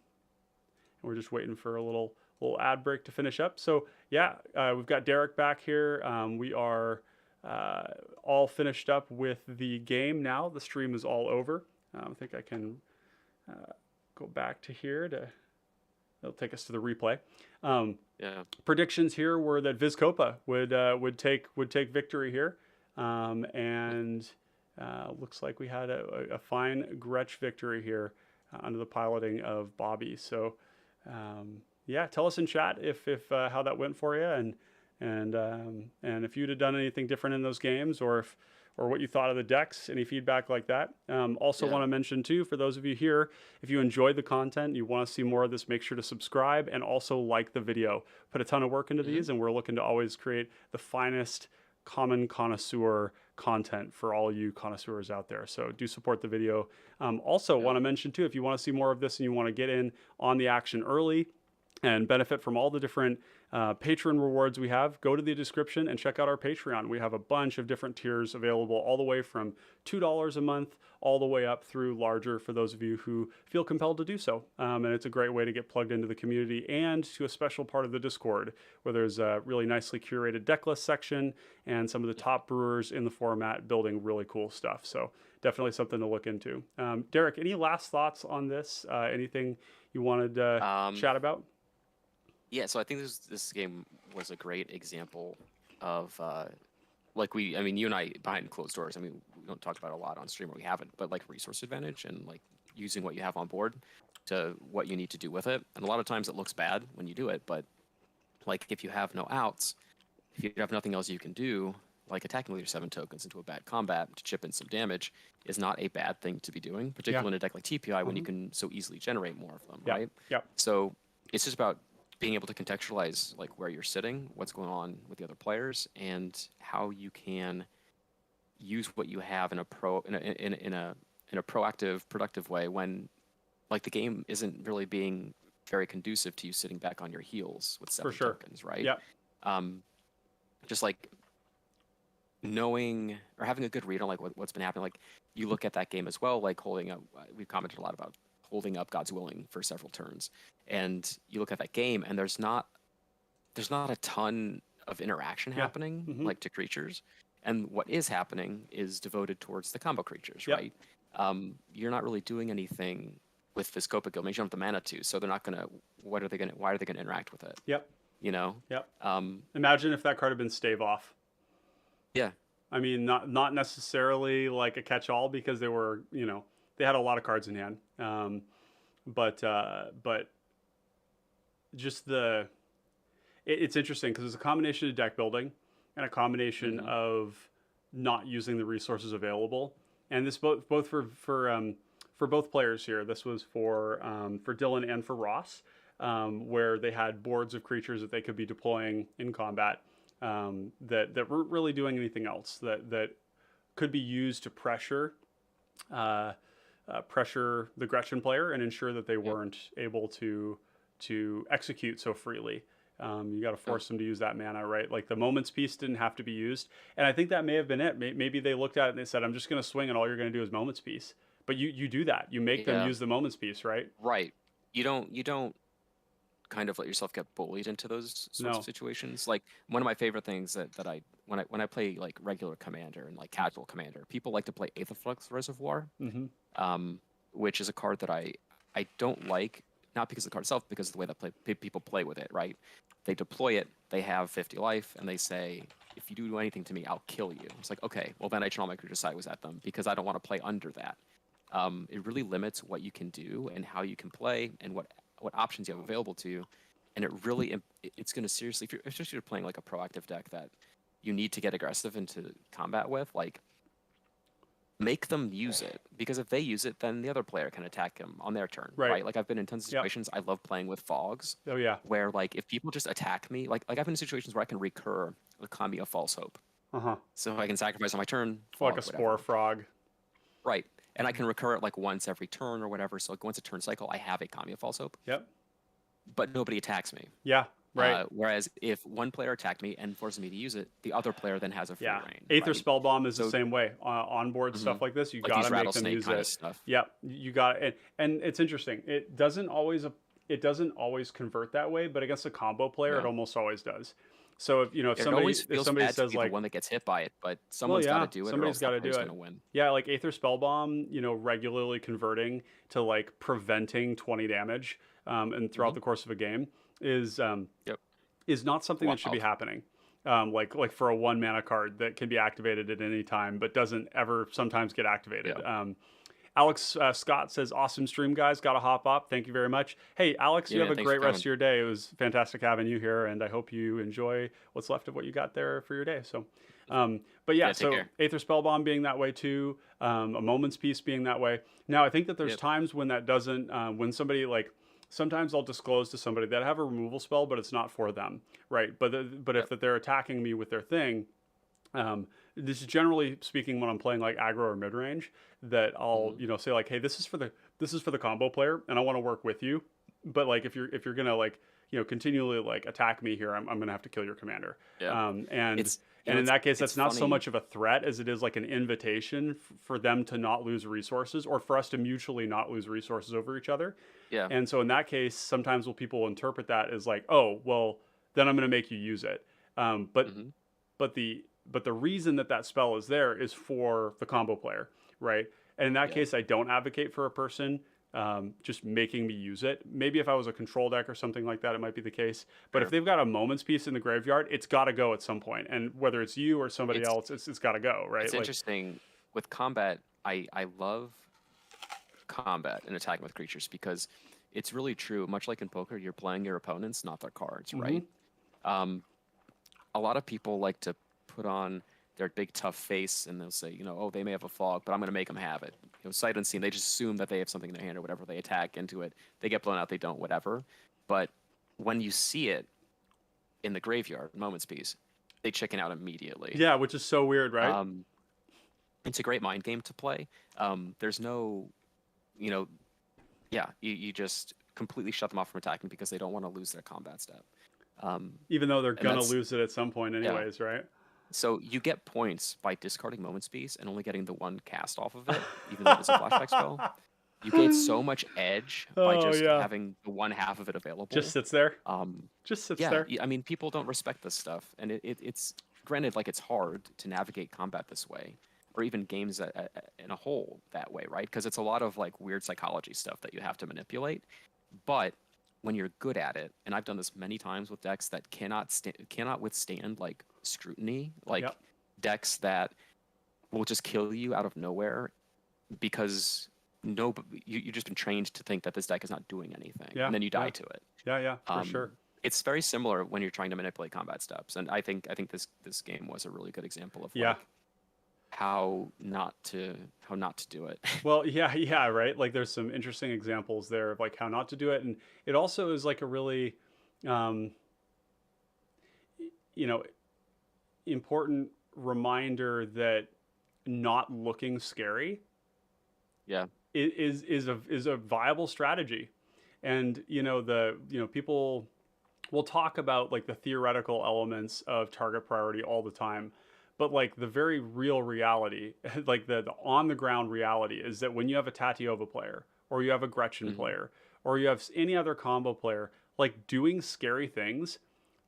we're just waiting for a little ad break to finish up. So yeah, we've got Derek back here. We are all finished up with the game now. The stream is all over. I think I can go back to here to. It'll take us to the replay. Yeah. Predictions here were that Vizkopa would take victory here, and looks like we had a fine Gretsch victory here under the piloting of Bobby. So yeah, tell us in chat if how that went for you, and if you'd have done anything different in those games, or what you thought of the decks, any feedback like that. Also Yeah. want to mention too, for those of you here, if you enjoyed the content, you want to see more of this, make sure to subscribe and also like the video. Put a ton of work into Mm-hmm. these, and we're looking to always create the finest common connoisseur content for all you connoisseurs out there. So do support the video. Also Yeah. want to mention too, if you want to see more of this and you want to get in on the action early and benefit from all the different patron rewards we have, go to the description and check out our Patreon. We have a bunch of different tiers available, all the way from $2 a month all the way up through larger for those of you who feel compelled to do so. And it's a great way to get plugged into the community and to a special part of the Discord where there's a really nicely curated deck list section and some of the top brewers in the format building really cool stuff. So definitely something to look into. Derek, any last thoughts on this? Anything you wanted to Um, chat about? yeah, so I think this game was a great example of like I mean, you and I behind closed doors. I mean, we don't talk about it a lot on stream, or we haven't, but like resource advantage and like using what you have on board to what you need to do with it. And a lot of times it looks bad when you do it, but like if you have no outs, if you have nothing else you can do, like attacking with your 7 tokens into a bad combat to chip in some damage is not a bad thing to be doing, particularly in a deck like TPI when you can so easily generate more of them, Yeah. right? Yeah. So it's just about being able to contextualize like where you're sitting, what's going on with the other players, and how you can use what you have in a proactive, productive way when like the game isn't really being very conducive to you sitting back on your heels with For 7 sure. tokens, right? Yeah. Just like knowing or having a good read on like what's been happening. Like you look at that game as well, like holding up. We've commented a lot about holding up God's Willing for several turns, and you look at that game, and there's not a ton of interaction Yeah. happening like to creatures, and what is happening is devoted towards the combo creatures, Yep. right? You're not really doing anything with Viscopa Guild. You don't have the mana to, so they're not gonna. Why are they gonna interact with it? Yep. You know? Yep. Um, Imagine if that card had been stave off. yeah. I mean, not necessarily like a catch-all because they were, they had a lot of cards in hand. But just it's interesting because it's a combination of deck building and a combination Mm-hmm. of not using the resources available. And this both for both players here. This was for Dylan and for Ross, where they had boards of creatures that they could be deploying in combat that weren't really doing anything else that could be used to pressure the Gretchen player and ensure that they weren't able to execute so freely. You got to force them to use that mana, right? Like the moments piece didn't have to be used, and I think that may have been it. Maybe they looked at it and they said, "I'm just going to swing, and all you're going to do is moments piece." But you do that. You make them use the moments piece, right? Right. You don't kind of let yourself get bullied into those sorts of situations. Like one of my favorite things that I when I play like regular commander and like casual commander, people like to play Aetherflux Reservoir, which is a card that I don't like, not because of the card itself, because of the way that people play with it, right? They deploy it, they have 50 life, and they say, if you do anything to me, I'll kill you. It's like, okay, well then I turn all my creature sideways at them because I don't want to play under that. It really limits what you can do and how you can play and what options you have available to you. And it's going to seriously, especially if you're playing like a proactive deck that you need to get aggressive into combat with, like make them use it, because if they use it, then the other player can attack them on their turn, right? Like I've been in tons of situations. I love playing with fogs. Oh yeah. Where like if people just attack me, like I've been in situations where I can recur the Kami of False Hope. So I can sacrifice on my turn. Like a spore frog. Right. And I can recur it like once every turn or whatever. So like once a turn cycle, I have a Kami of False Hope. Yep. But nobody attacks me. Yeah. Right. Whereas if one player attacked me and forces me to use it, the other player then has a free Yeah. reign, Aether right? Spellbomb is the So, same way. Onboard stuff mhm, like this, you like got these to make them rattlesnake use kind of it. stuff. Yep. You got it. And it's interesting. It doesn't always convert that way, but against a combo player, it Yeah. almost always does. So if It always if feels somebody bad to says be the like, one that gets hit by it, but well, someone's got to yeah, do it, or somebody's else got that to do player's it. gonna win. Yeah, like Aether Spellbomb, regularly converting to like preventing 20 damage, and throughout Hmm. the course of a game is Yep. is not something that should be Wild. happening. Like for a 1 mana card that can be activated at any time, but doesn't ever sometimes get activated. Yeah. Alex Scott says, "Awesome stream, guys. Got to hop up. Thank you very much." Hey, Alex, Yeah, you have man. a Thanks for great rest coming. of your day. It was fantastic having you here, and I hope you enjoy what's left of what you got there for your day. So, but yeah, Yeah. Take so care. Aether Spellbomb being that way too, a Moment's Peace being that way. Now, I think that there's Yep. times when that doesn't, when somebody like, sometimes I'll disclose to somebody that I have a removal spell, but it's not for them, right? But if Yep. that they're attacking me with their thing, this is generally speaking when I'm playing like aggro or mid range, that I'll Hmm. say like, hey, this is for the combo player, and I want to work with you. But like if you're gonna like continually like attack me here, I'm gonna have to kill your commander. Yeah. And It's and in that case, it's that's not so funny. much of a threat as it is like an invitation for them to not lose resources, or for us to mutually not lose resources over each other. Yeah. And so in that case, sometimes will people interpret that as like, oh, well, then I'm going to make you use it. Um, but Hmm. but the reason that that spell is there is for the combo player, right? And in that Yeah. case, I don't advocate for a person just making me use it. Maybe if I was a control deck or something like that, it might be the case. But if Sure. they've got a Moment's Piece in the graveyard, it's got to go at some point. And whether it's you or somebody It's else, it's got to go, right? it's Like, interesting with combat. I love combat and attacking with creatures because it's really true. Much like in poker, you're playing your opponents, not their cards, hmm right? Um, a lot of people like to put on their big tough face and they'll say, oh, they may have a fog, but I'm going to make them have it. Sight unseen. They just assume that they have something in their hand or whatever. They attack into it. They get blown out. They don't. Whatever. But when you see it in the graveyard, Moment's Peace, they chicken out immediately. yeah, which is so weird, right? Um, it's a great mind game to play. There's no, you know, yeah, you just completely shut them off from attacking because they don't want to lose their combat step. Um, Even though they're and gonna that's lose it at some point, yeah. anyways, right? So you get points by discarding Moment's Peace and only getting the one cast off of it, even though it's a flashback spell. You get so much edge by Oh just yeah, having the one half of it just available. sits there. Um, Just sits yeah, there. I mean, people don't respect this stuff, and it's granted, like it's hard to navigate combat this way, or even games in a whole that way, right? Because it's a lot of like weird psychology stuff that you have to manipulate. But when you're good at it, and I've done this many times with decks that cannot withstand like scrutiny, like Yep. decks that will just kill you out of nowhere because no, you've just been trained to think that this deck is not doing anything, Yeah. and then you die Yeah. to it. Yeah. For sure. It's very similar when you're trying to manipulate combat steps, and I think this game was a really good example of Yeah. like how not to do it. Well, yeah, right. Like there's some interesting examples there of like how not to do it, and it also is like a really, um, you know, important reminder that not looking scary Yeah. is a viable strategy. And people will talk about like the theoretical elements of target priority all the time, but like the very real reality, like the on the ground reality, is that when you have a Tatiova player, or you have a Gretchen Hmm. player, or you have any other combo player like doing scary things,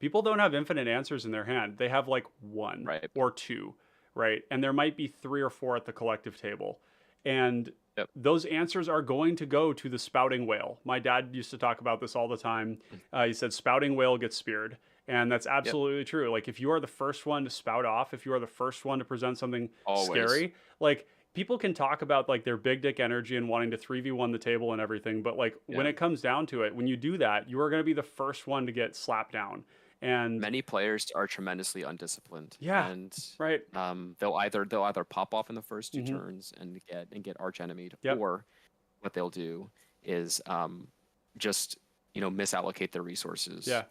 people don't have infinite answers in their hand. They have like one Right. or two, right? And there might be three or four at the collective table. And Yep. those answers are going to go to the spouting whale. My dad used to talk about this all the time. He said, spouting whale gets speared. And that's Yep. absolutely true. Like, if you are the first one to spout off, if you are the first one to present something Always. scary, like, people can talk about like their big dick energy and wanting to 3v1 the table and everything. But like, when Yeah. it comes down to it, when you do that, you are going to be the first one to get slapped down. And Many players are tremendously undisciplined. yeah, And right. they'll either pop off in the first two hmm turns and get arch enemied, Yep. or what they'll do is just misallocate their resources. Yeah.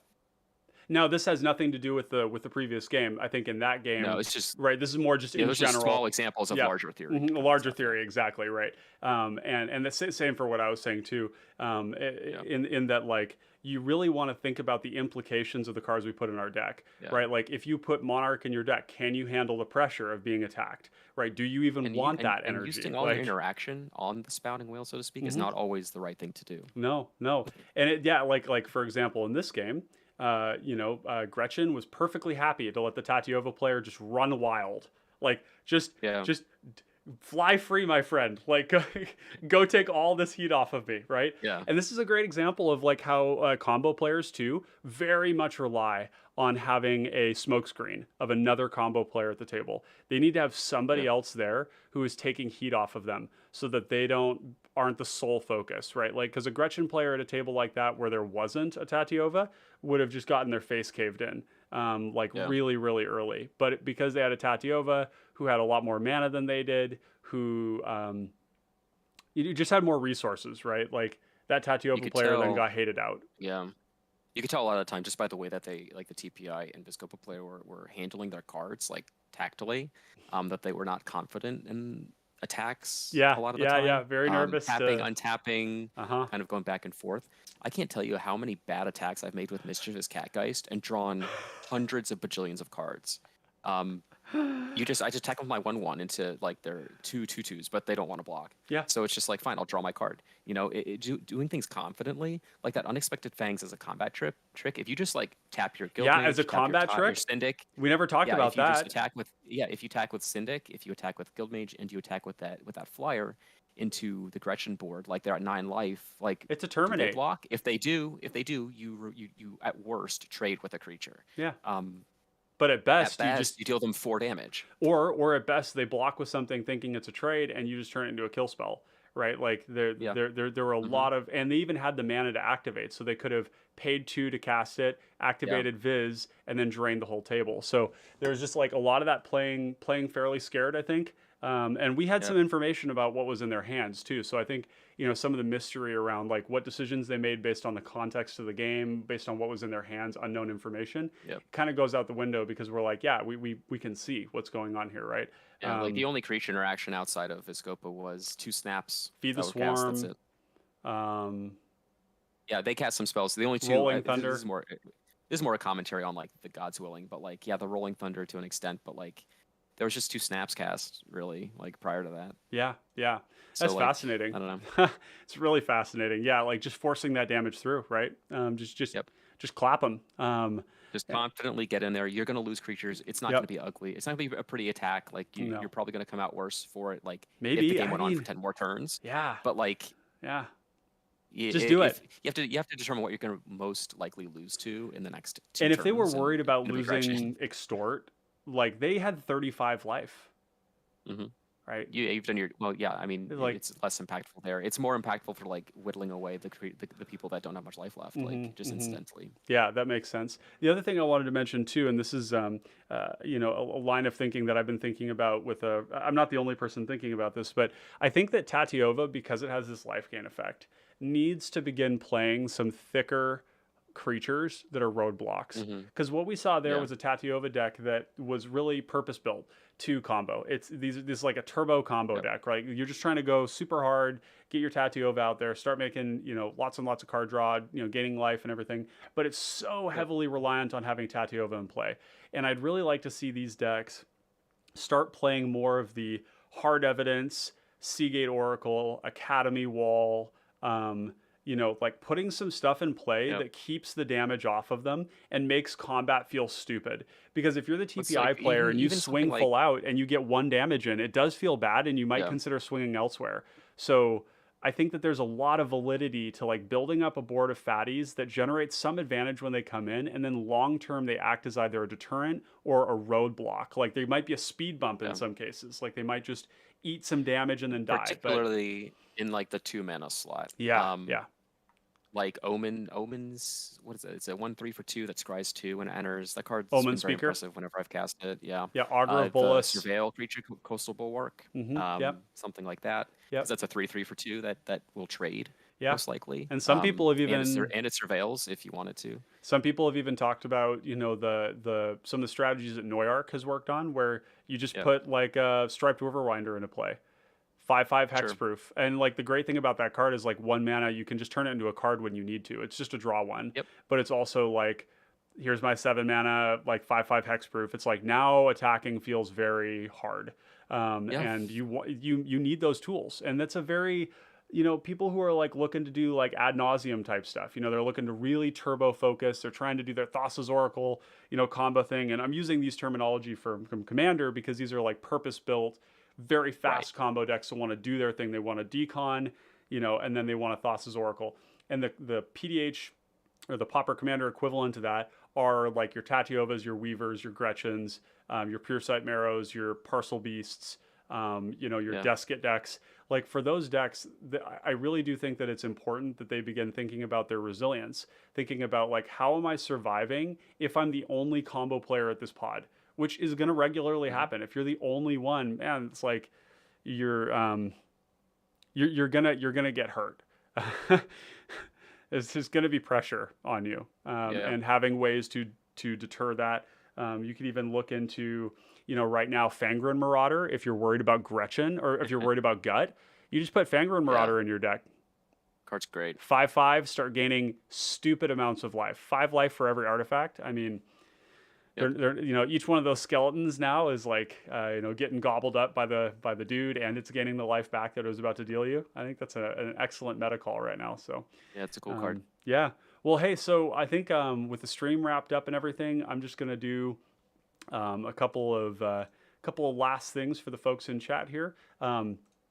Now, this has nothing to do with the previous game. I think in that No, game, it's just right, this is more just in those are general. small examples of Yeah. larger theory. A kind of larger stuff. theory, exactly right. And the same for what I was saying too. Yeah. In that, like, you really want to think about the implications of the cards we put in our deck, Yeah. right? Like if you put Monarch in your deck, can you handle the pressure of being attacked, right? Do you even And you want that and energy? using all your Like, interaction on the spouting wheel, so to speak, is mhm. not always the right thing to do. No, no, and yeah, like for example, in this game, Gretchen was perfectly happy to let the Tatiova player just run wild, like Yeah. just fly free, my friend. Like, go take all this heat off of me, right? Yeah. And this is a great example of like how combo players too very much rely on having a smokescreen of another combo player at the table. They need to have somebody Yeah. else there who is taking heat off of them so that they aren't the sole focus, right? Like, because a Gretchen player at a table like that where there wasn't a Tatiova would have just gotten their face caved in, like Yeah. really, really early. But because they had a Tatiova who had a lot more mana than they did, who you just had more resources, right? Like that You Tatiova could player then tell. got hated out. Yeah. You could tell a lot of the time just by the way that they, like the TPI and Viscopa player were handling their cards like tactily, that they were not confident in attacks Yeah, a lot of the yeah, yeah. time. Very nervous Tapping, to. untapping, Uh-huh. kind of going back and forth. I can't tell you how many bad attacks I've made with Mischievous Catgeist and drawn hundreds of bajillions of cards. Um, I just tackle my 1/1 into like their 2/2/2s, but they don't want to block. Yeah. So it's just like, fine, I'll draw my card. You know, doing things confidently, like that Unexpected Fangs as a combat trick. If you just like tap your Yeah, as Guildmage, a tap combat your trick. Syndic. We never talked Yeah, about if you just that. attack with if you attack with Syndic, if you attack with Guildmage, and you attack with that flyer into the Gretchen board, like they're at 9 life, like It's a do they terminate. block? If they do, you at worst trade with a creature. Yeah. Um, But at at best, you best, just you deal them 4 damage. or at best they block with something thinking it's a trade and you just turn it into a kill spell, right? Like Yeah. there were a lot of, and they even had the mana to activate, so they could have paid 2 to cast it, activated Viz, and then drained the whole table. So there was just like a lot of that playing fairly scared, I think. And we had Yep. some information about what was in their hands too. So I think, some of the mystery around like what decisions they made based on the context of the game, based on what was in their hands, unknown information, Yep. kind of goes out the window because we're like, yeah, we can see what's going on here, right? Yeah, like the only creature interaction outside of Viscopa was 2 snaps. Feed the that were cast, that's Swarm, it. um, Yeah, they cast some spells. The only 2. Rolling Thunder. This is more a commentary on like the God's Willing, but like the Rolling Thunder to an extent, but like there was just 2 snaps cast really like prior to that. Yeah, yeah. So, That's like, fascinating. I don't know. It's really fascinating. Yeah, like just forcing that damage through, right? Yep. Just clap them. Just confidently get in there. You're going to lose creatures. It's not going to be ugly. It's not going to be a pretty attack. Like No. you're probably going to come out worse for it. Like Maybe, if the game I went on for mean, 10 more turns. Yeah, But like yeah. y- Just i- do if- it. You have to determine what you're going to most likely lose to in the next 2 And if they were turns, and worried it's about gonna be Gretchen. losing extort, like they had 35 life, Mhm. right? You've done your yeah. I mean, Like- it's less impactful there. It's more impactful for like whittling away the people that don't have much life left, like just incidentally. Yeah, that makes sense. The other thing I wanted to mention too, and this is a line of thinking that I've been thinking about with I'm not the only person thinking about this, but I think that Tatiova, because it has this life gain effect, needs to begin playing some thicker creatures that are roadblocks. Because what we saw there Yeah. was a Tatiova deck that was really purpose built to combo. It's this is like a turbo combo deck, right? You're just trying to go super hard, get your Tatiova out there, start making lots and lots of card draw, gaining life and everything. But it's so heavily reliant on having Tatiova in play, and I'd really like to see these decks start playing more of the hard evidence, Seagate Oracle, Academy Wall, like putting some stuff in play that keeps the damage off of them and makes combat feel stupid. Because if you're the TPI like, player and you even swing something full out and you get 1 damage in, it does feel bad and you might consider swinging elsewhere. So I think that there's a lot of validity to like building up a board of fatties that generates some advantage when they come in, and then long term they act as either a deterrent or a roadblock. Like they might be a speed bump in some cases. Like they might just eat some damage and then die. Particularly in like the 2 mana slot. Yeah, Like Omens, what is it? It's a 1/3 for 2 that scries 2 and enters. That card's Omen been very Speaker. impressive whenever I've cast it. Yeah. Yeah, Augur of The Bolas. Surveil creature, Coastal Bulwark. Something like that. Yep. 'Cause that's a 3/3 for 2 that will trade. Yeah. Most likely. And some people have even and it surveils if you wanted to. Some people have even talked about, the some of the strategies that Neuarch has worked on, where you just put like a striped Riverwinder into play. 5/5 Sure. hexproof. And like the great thing about that card is like 1 mana, you can just turn it into a card when you need to. It's just a draw one. Yep. But it's also like, here's my 7 mana, like 5/5 hexproof. It's like now attacking feels very hard. Yeah. And you need those tools. And that's a very, people who are like looking to do like ad nauseum type stuff. They're looking to really turbo focus. They're trying to do their Thassa's Oracle, combo thing. And I'm using these terminology from Commander because these are like purpose built, very Right. fast combo decks that want to do their thing. They want a decon, and then they want a Thassa's Oracle. And the PDH or the Pauper Commander equivalent to that are like your Tatiovas, your Weavers, your Gretchens, your Pure Sight Marrows, your Parcel Beasts, your Yeah. Deskit decks. Like for those decks, I really do think that it's important that they begin thinking about their resilience, thinking about like, how am I surviving if I'm the only combo player at this pod, which is going to regularly Mhm. happen. If you're the only one, man, it's like you're gonna get hurt. It's just going to be pressure on you, Yeah. and having ways to deter that. You could even look into, right now, Fangren Marauder. If you're worried about Gretchen or if you're worried about Gut, you just put Fangren Yeah. Marauder in your deck. Card's great. 5/5, start gaining stupid amounts of life. 5 life for every artifact. I mean, Yep. each one of those skeletons now is like, getting gobbled up by the dude, and it's gaining the life back that it was about to deal you. I think that's an excellent meta call right now. So, Yeah, it's a cool card. yeah. Well, hey, so I think with the stream wrapped up and everything, I'm just gonna do a couple of last things for the folks in chat here.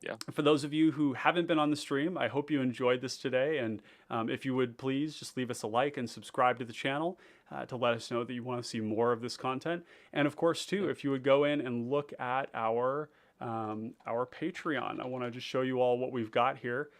Yeah. For those of you who haven't been on the stream, I hope you enjoyed this today. And if you would please just leave us a like and subscribe to the channel to let us know that you want to see more of this content. And of course, too, Yep. if you would go in and look at our Patreon, I want to just show you all what we've got here.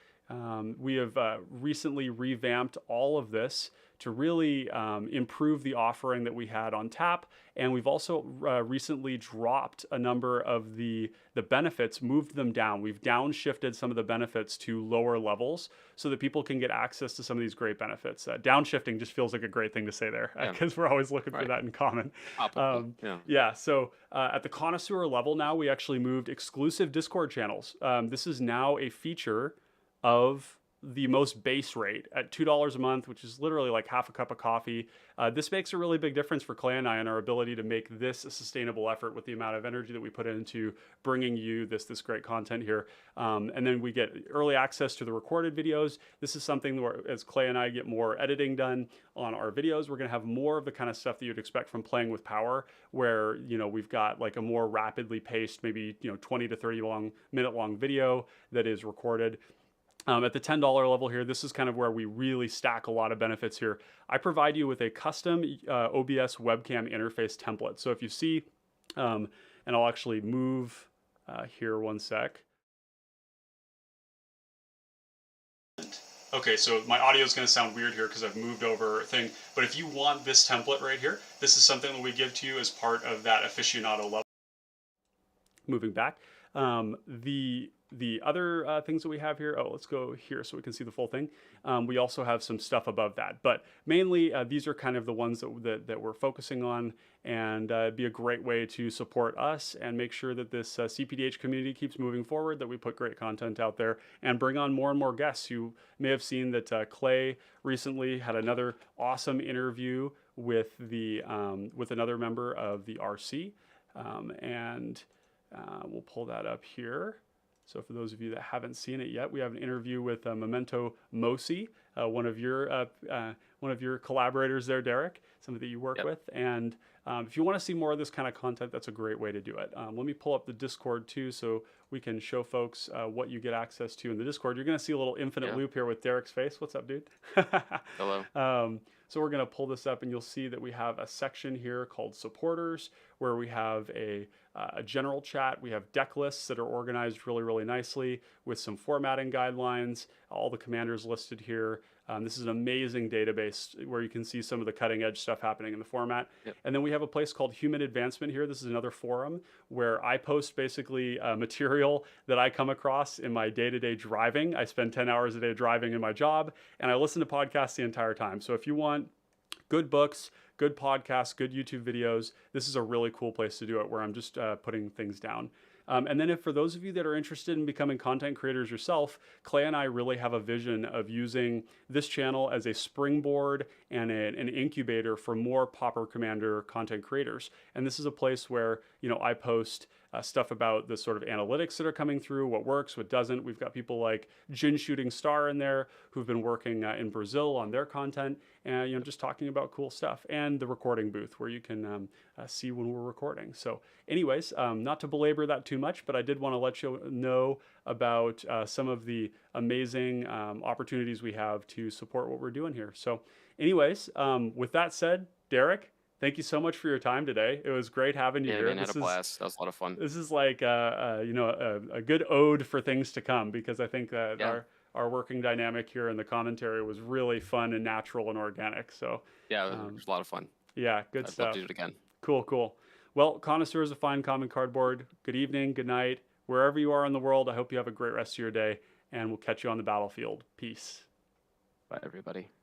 We have recently revamped all of this to really improve the offering that we had on tap, and we've also recently dropped a number of the benefits, moved them down. We've downshifted some of the benefits to lower levels so that people can get access to some of these great benefits. Downshifting just feels like a great thing to say there Yeah. because we're always looking for Right. that in common. Optimal. Yeah. Yeah, so at the connoisseur level now, we actually moved exclusive Discord channels. This is now a feature of the most base rate at $2 a month, which is literally like half a cup of coffee. This makes a really big difference for Clay and I and our ability to make this a sustainable effort with the amount of energy that we put into bringing you this great content here. And then we get early access to the recorded videos. This is something where, as Clay and I get more editing done on our videos, we're going to have more of the kind of stuff that you'd expect from playing with power, where we've got like a more rapidly paced, maybe 20 to 30 minute long video that is recorded. At the $10 level here, this is kind of where we really stack a lot of benefits here. I provide you with a custom OBS webcam interface template. So if you see, and I'll actually move here one sec. Okay, so my audio is going to sound weird here because I've moved over a thing. But if you want this template right here, this is something that we give to you as part of that aficionado level. Moving back. The other things that we have here, let's go here so we can see the full thing. We also have some stuff above that, but mainly these are kind of the ones that we're focusing on, and it'd be a great way to support us and make sure that this CPDH community keeps moving forward, that we put great content out there and bring on more and more guests. You may have seen that Clay recently had another awesome interview with with another member of the RC, and we'll pull that up here. So for those of you that haven't seen it yet, we have an interview with Memento Mosi, one of your collaborators there, Derek, somebody that you work Yep. with. And if you want to see more of this kind of content, that's a great way to do it. Let me pull up the Discord too, so we can show folks what you get access to in the Discord. You're going to see a little infinite Yeah. loop here with Derek's face. What's up, dude? Hello. So we're going to pull this up, and you'll see that we have a section here called supporters, where we have a general chat. We have deck lists that are organized really, really nicely with some formatting guidelines, all the commanders listed here. This is an amazing database where you can see some of the cutting edge stuff happening in the format. Yep. And then we have a place called Human Advancement here. This is another forum where I post basically material that I come across in my day-to-day driving. I spend 10 hours a day driving in my job, and I listen to podcasts the entire time. So if you want good books, good podcasts, good YouTube videos, this is a really cool place to do it, where I'm just putting things down. And then if for those of you that are interested in becoming content creators yourself, Clay and I really have a vision of using this channel as a springboard and an incubator for more Pauper Commander content creators. And this is a place where, I post stuff about the sort of analytics that are coming through, what works, what doesn't. We've got people like Jin Shooting Star in there who've been working in Brazil on their content, and just talking about cool stuff, and the recording booth where you can see when we're recording. So, anyways, not to belabor that too much, but I did want to let you know about some of the amazing opportunities we have to support what we're doing here. So, anyways, with that said, Derek, thank you so much for your time today. It was great having you Yeah, here. man, I had a blast. That was a lot of fun. This is like a good ode for things to come, because I think that Yeah, our working dynamic here in the commentary was really fun and natural and organic. So yeah, it um, was a lot of fun. yeah, good I'd love to stuff. do it again. Cool, cool. Well, connoisseurs of fine common cardboard, good evening, good night, wherever you are in the world. I hope you have a great rest of your day, and we'll catch you on the battlefield. Peace. Bye, everybody.